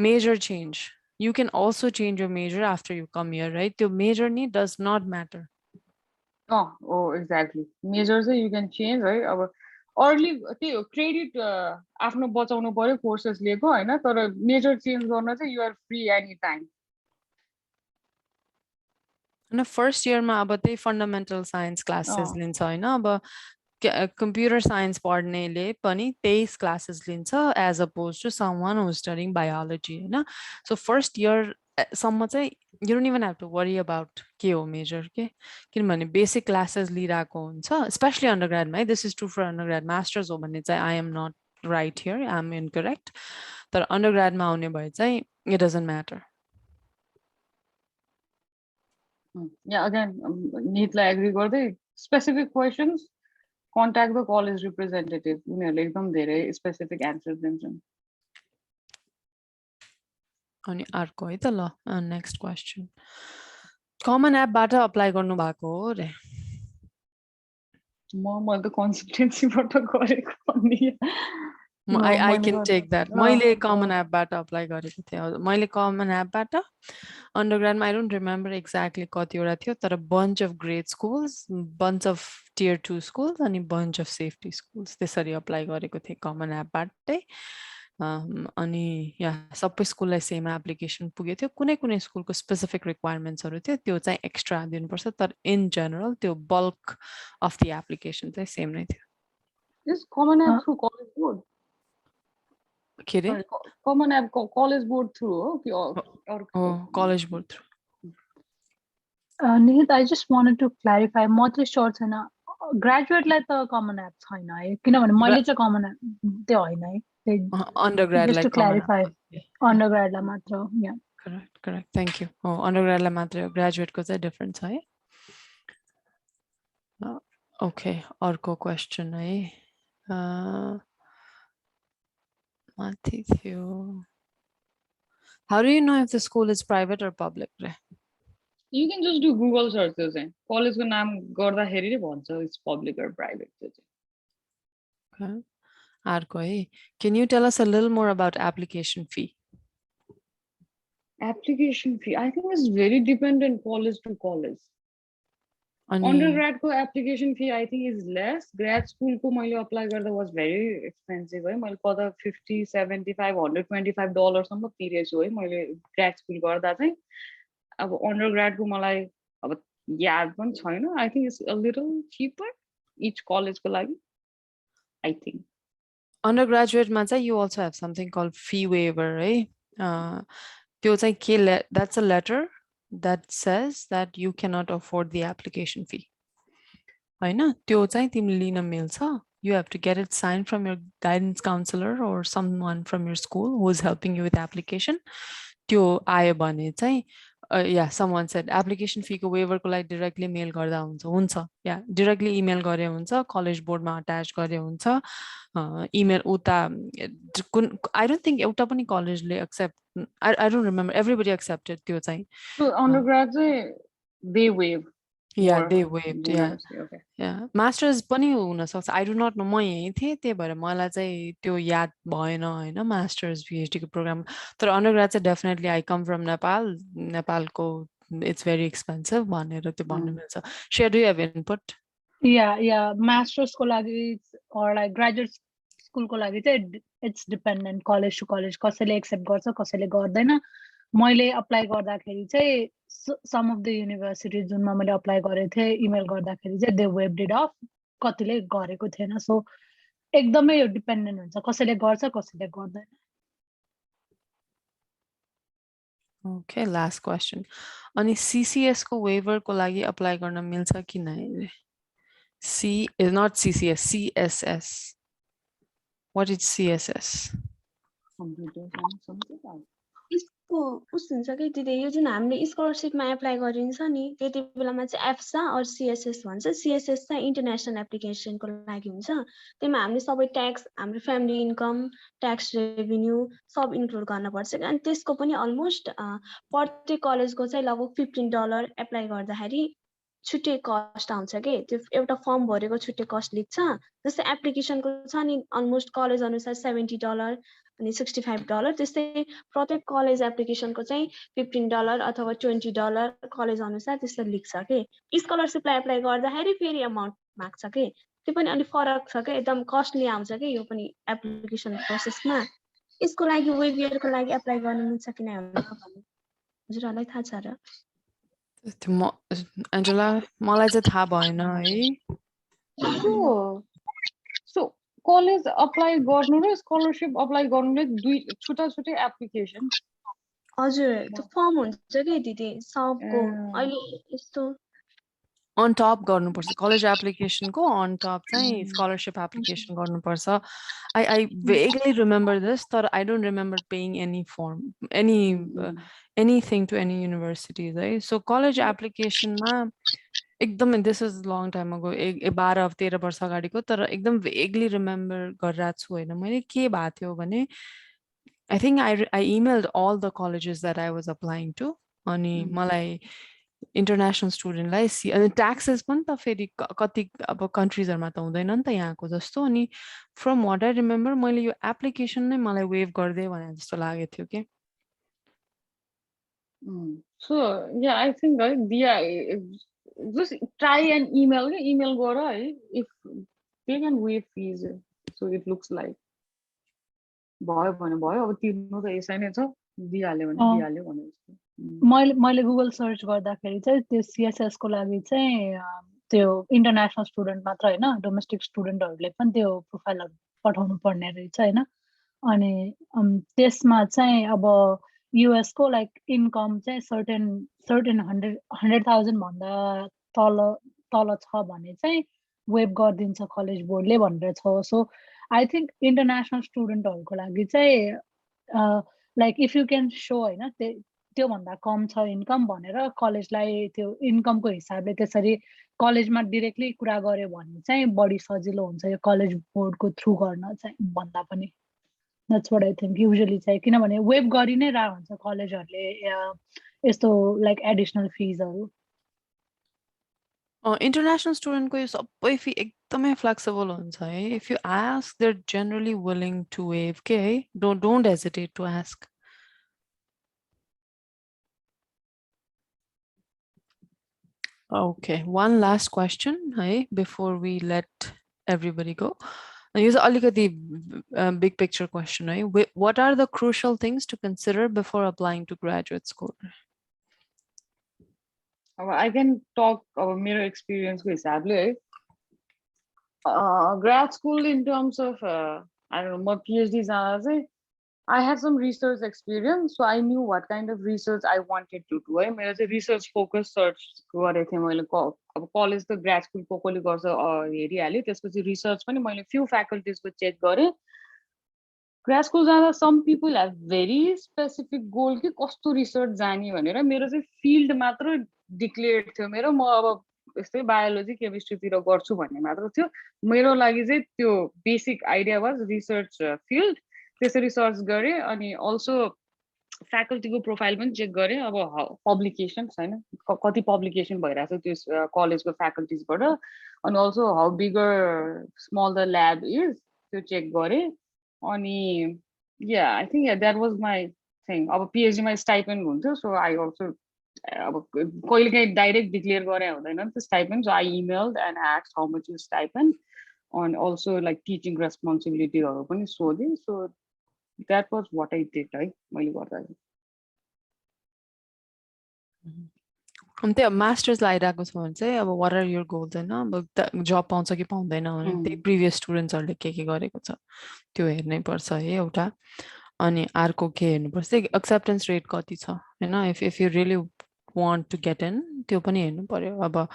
major change. You can also change your major after you come here, right? त्यो major नि does not matter. Oh, exactly. Major चाहिँ you can change, right? अब early त्यही हो credit आफ्नो बचाउनु पर्यो courses लिएको हैन तर major change गर्न चाहिँ you are free anytime. And first year मा अब त्यही fundamental science classes लिन्छ हैन अब computer science पढ्नेले पनि 23 classes लिन्छ as opposed to someone who's studying biology हैन so first year सम्म चाहिँ you don't even have to worry about के हो major के किनभने basic classes लिइराको हुन्छ especially undergrad मा this is true for undergrad masters हो भने चाहिँ I am not right here I am incorrect तर undergrad मा आउने भए चाहिँ it doesn't matter. Yeah, again, Nihitलाई agree गर्दै specific questions contact the college representative. उनीहरूले एकदम धेरै specific answers दिन्छन्. अनि अर्को है त ल next question. Common app बाट apply गर्नु भएको हो रे. मैले त consultancy बाट गरेको भन्ने. I can take that. मैले common app बाट apply गरेको थिएँ. मैले common app बाट undergrad मा I don't remember exactly कतिवटा थियो तर bunch of great schools, bunch of tier 2 schools अनि bunch of safety schools त्यसरी apply गरेको थिएँ common app बाटै. अनि या सबै स्कुललाई सेम एप्लिकेसन पुगेको थियो कुनै कुनै स्कुलको स्पेसिफिक रिक्वायरमेन्ट्सहरू थियो त्यो चाहिँ एक्स्ट्रा दिनुपर्छ तर इन जनरल त्यो बल्क अफ द एप्लिकेसन चाहिँ सेम नै थियो. This common app through college board. के रे Common app college board through हो कि Oh, college board through. Nihit, I just wanted to clarify म चाहिँ short छैन graduate-लाई त common app छैन है किनभने मैले चाहिँ common app त्यो होइन है undergrad just like to clarify undergrad लाई मात्र yeah correct thank you. Undergrad लाई मात्र graduate को चाहिँ different छ है. Okay अर्को question है माथि थियो. How do you know if the school is private or public? You can just do Google searches. College को नाम गर्दाखेरि भन्छ it's public or private. Okay. अर्को है. Can you tell us a little more about application fee? Application fee, I think it's very dependent college to college. Undergrad ko application fee I think is less. Grad school ko मैले apply गर्दा was very expensive है. मैले कता $50, $75, $125 सम्म तिरेछु है मैले grad school गर्दा चाहिँ. अब undergrad को मलाई अब याद पनि छैन. I think it's a little cheaper each college को लागि. I think. Undergraduate मा चाहिँ you also have something called fee waiver है. त्यो चाहिँ के that's a letter that says that you cannot afford the application fee. हैन त्यो चाहिँ तिमीले लिन मिल्छ. You have to get it signed from your guidance counselor or someone from your school who is helping you with application. त्यो आयो भने चाहिँ yeah someone said application fee को waiver को लागि directly mail गर्दा हुन्छ yeah directly email गरे हुन्छ college board मा attach गरे हुन्छ email उता I don't think एउटा पनि college ले accept I don't remember everybody accepted त्यो चाहिँ. So undergrad चाहिँ they waive. Yeah, they waived. Yeah. Okay. Yeah. Masters पनि हुन सक्छ. I do not know. म यही थिएँ त्यही भएर मलाई चाहिँ त्यो याद भएन हैन masters PhD को प्रोग्राम. तर undergrad चाहिँ definitely I come from Nepal. नेपालको it's very expensive भनेर त्यो भन्नु मिल्छ. Share, do you have input? Yeah masters को लागि or like graduate school को लागि चाहिँ it's dependent college to college कसैले accept गर्छ कसैले गर्दैन. मैले apply गर्दाखेरि चाहिँ some of the universities जुनमा मैले apply गरेको थिएँ email गर्दाखेरि चाहिँ they waived it off कतिले गरेको थिएन so एकदमै यो dependent हुन्छ कसैले गर्छ कसैले गर्दैन. Okay, last question. अनि CCS को waiver को लागि apply गर्न मिल्छ कि नै? C is not CCS, CSS. What is CSS? Computer science something like. अर्को उस हुन्छ कि दिदी यो जुन हामीले स्कलरसिपमा एप्लाई गरिन्छ नि त्यति बेलामा चाहिँ एफ्सा अर सिएसएस भन्छ सिएसएस चाहिँ इन्टरनेसनल एप्लिकेसनको लागि हुन्छ त्यसमा हामीले सबै ट्याक्स हाम्रो फ्यामिली इन्कम ट्याक्स रेभिन्यू सब इन्क्लुड गर्नुपर्छ अनि त्यसको पनि अलमोस्ट प्रत्येक कलेजको चाहिँ लगभग $15 एप्लाई गर्दाखेरि छुट्टै कस्ट आउँछ के त्यो एउटा फर्म भरेको छुट्टै कस्ट लेख्छ जस्तै एप्लिकेसनको छ नि अलमोस्ट कलेज अनुसार $70 अनि $65 त्यस्तै प्रत्येक कलेज एप्लिकेसनको चाहिँ $15 अथवा $20 कलेज अनुसार त्यस्तो लेख्छ के स्कलरसिपलाई एप्लाई गर्दाखेरि फेरि अमाउन्ट माग्छ के त्यो पनि अलिक फरक छ के एकदम कस्टली आउँछ के यो पनि एप्लिकेसन प्रोसेसमा यसको लागि वेब इयरको लागि एप्लाई गर्नु मिल्छ कि नै भन्नु हजुरहरूलाई थाहा छ र एन्जेला मलाई चाहिँ थाहा भएन है सो कलेज अप्लाई गर्नु र स्कलरसिप अप्लाई गर्नुले दुई छुट्टा छुट्टै एप्लिकेसन हजुर त्यो फर्म हुन्छ कि दिदी सबको अहिले यस्तो अन टप गर्नुपर्छ कलेज एप्लिकेसनको अन टप चाहिँ स्कलरसिप एप्लिकेसन गर्नुपर्छ आई vaguely remember this तर I don't remember paying any form anything to any universities है so college applicationमा एकदमै this is long time ago 12-13 वर्ष अगाडिको तर एकदम vaguely remember गरिरहेको छु होइन मैले के भएको थियो भने I think I emailed all the colleges that I was applying to अनि मलाई international student लाई अनि taxes पनि त फेरि कति अब कन्ट्रीजहरुमा त हुँदैन नि त यहाँको जस्तो अनि from what I remember मैले यो एप्लिकेसन नै मलाई वेभ गर्दै भने जस्तो लागेको थियो के so yeah I think just try and email गर है if they can waive fees so it looks like भयो भने भयो अब तिर्नु त यसै नै छ दिइहाल्यो भने दिइहाल्यो भने जस्तो मैले गुगल सर्च गर्दाखेरि चाहिँ त्यो सीएसएस को लागि चाहिँ त्यो इन्टरनेशनल स्टुडेन्ट मात्र हैन डोमेस्टिक स्टुडेन्टहरुले पनि त्यो प्रोफाइलहरु पठाउनु पर्ने रहेछ हैन अनि त्यसमा चाहिँ अब यूएस को लाइक इन्कम चाहिँ सर्टेन 100,000 भन्दा तल छ भने चाहिँ वेब गरिदिन्छ कलेज बोर्डले भनेर छ सो आई थिंक इन्टरनेशनल स्टुडेन्टहरुको लागि चाहिँ like if you can show हैन त्यो भन्दा कम छ इन्कम भनेर कलेजलाई त्यो इन्कमको हिसाबले त्यसरी कलेजमा डाइरेक्टली कुरा गर्यो भने चाहिँ बढी सजिलो हुन्छ यो कलेज बोर्डको थ्रु गर्न चाहिँ भन्दा पनि that's what I think usually चाहिँ किनभने वेब गरि नै रहा हुन्छ कलेजहरुले यस्तो लाइक एडिशनल फिजहरु international student को यो सबै फी एकदमै फ्लेक्सिबल हुन्छ है if you ask they're generally willing to waive के है don't hesitate to ask okay one last question है before we let everybody go here's alikati big picture question है what are the crucial things to consider before applying to graduate school I can talk about my experience with grad school in terms of I don't know my PhD I had some research experience so I knew what kind of research I wanted to do I made a research focused search college the grad school kokole garcha हेरिहाल्यो त्यसपछि research पनि मैले few faculties को check गरे grad school जाँदा some people have very specific goal कि कस्तो research जाने भनेर मेरो चाहिँ field मात्र डिक्लेयर्ड थियो मेरो म अब यस्तै बायोलोजी केमिस्ट्री तिर गर्छु भन्ने मात्र थियो मेरो लागि चाहिँ त्यो basic idea was research field त्यसरी सर्च गरे अनि अल्सो फ्याकल्टीको प्रोफाइल पनि चेक गरे अब पब्लिकेशन्स हैन कति पब्लिकेसन भइराछ त्यो कलेजको फ्याकल्टीजबाट अनि also how bigger small the lab is त्यो चेक गरे अनि yeah I think that was my thing अब पीएचडी मा स्टाइपेन्ड हुन्थ्यो सो आई अल्सो अब कहिलेकाहीँ डाइरेक्ट डिक्लेयर गरे हुँदैन नि त stipend so I emailed and asked how much is stipend and also like teaching responsibility haru pani sodhe so that was what I did right मैले गर्दा अन्त मास्टर्स लाइराको छ भने चाहिँ अब what are your goals हैन अब जब पाउँछ कि पाउँदैन भने त्यही प्रिभियस स्टुडेन्ट्सहरुले के गरेको छ त्यो हेर्नै पर्छ है एउटा अनि अर्को के हेर्नुपर्छ एक्सेप्टेन्स रेट कति छ हैन if you really want to get in त्यो पनि हेर्नु पर्यो अब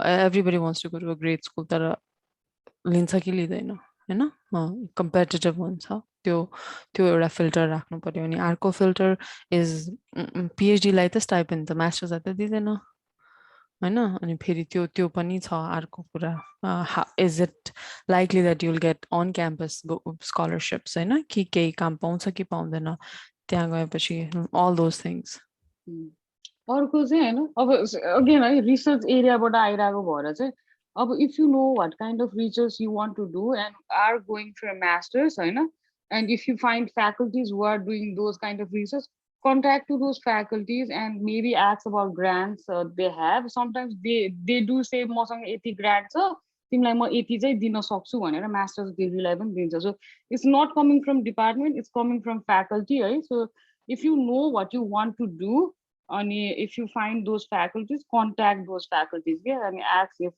everybody wants to go to a great school तर लिन्छ कि लिँदैन हैन कम्पिटिटिभ हुन्छ त्यो एउटा फिल्टर राख्नु पर्यो अनि अर्को फिल्टर इज PhD लाई त स्टाइपेन्ड त मास्टर्स त दिँदैन हैन अनि फेरि त्यो पनि छ अर्को कुरा is it likely that you will get on campus scholarships हैन कि केही काम पाउँछ कि पाउँदैन त्यहाँ गएपछि अल दोज थिङ्स अर्को चाहिँ हैन अब अगेन है रिसर्च एरियाबाट आइरहेको भएर चाहिँ अब if you know what kind of research you want to do and are going for masters होइन and if you find faculties who are doing those kind of research contact to those faculties and maybe ask about grants they have. Sometimes they do say मसँग यति grant छ तिमीलाई म यति चाहिँ दिन सक्छु भनेर मास्टर्स डिग्रीलाई पनि दिन्छ. So it's not coming from department, it's coming from faculty, right? So if you know what you want to do and if you find those faculties, contact those faculties, yeah, and ask if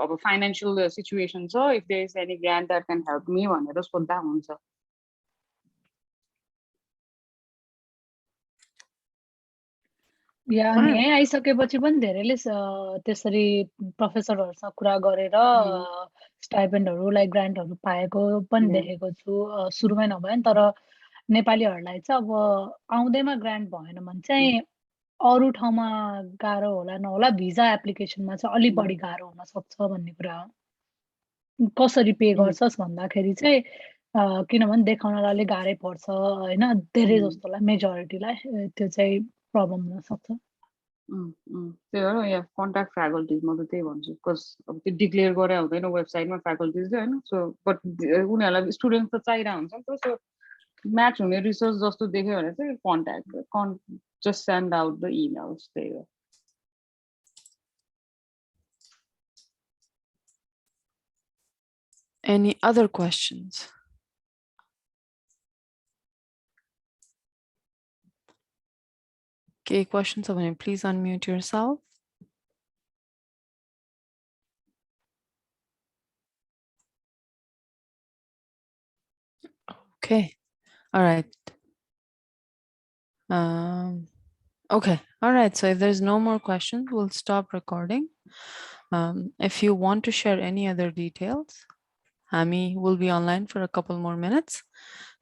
our financial situation, so if there is any grant that can help me भनेर सोध्दा हुन्छ. या अनि यहीँ आइसकेपछि पनि धेरैले त्यसरी प्रोफेसरहरूसँग कुरा गरेर स्टाइपेन्डहरू लाइक ग्रान्टहरू पाएको पनि देखेको छु. सुरुमै नभए नि तर नेपालीहरूलाई चाहिँ अब आउँदैमा ग्रान्ट भएन भने चाहिँ अरू ठाउँमा गाह्रो होला नहोला भिजा एप्लिकेसनमा चाहिँ अलि बढी गाह्रो हुन सक्छ भन्ने कुरा हो. कसरी पे गर्छस् भन्दाखेरि चाहिँ किनभने देखाउनलाई अलिक गाह्रै पर्छ होइन धेरै जस्तोलाई मेजोरिटीलाई त्यो चाहिँ प्रब्लम हुन सक्छ. त्यही हो या कन्ट्याक्ट फ्याकल्टिज म त त्यही भन्छु बिकज अब त्यो डिक्लेयर गरे हुँदैन वेबसाइटमा फ्याकल्टिज चाहिँ होइन. सो बट उनीहरूलाई स्टुडेन्ट त चाहिरहेको हुन्छ नि त. सो म्याच हुने रिसर्च जस्तो देख्यो भने चाहिँ contact just send out the emails. त्यही हो. Any other questions? Okay, questions of any? Please unmute yourself. Okay, all right. Okay, all right. So if there's no more questions, we'll stop recording. If you want to share any other details, Hami will be online for a couple more minutes.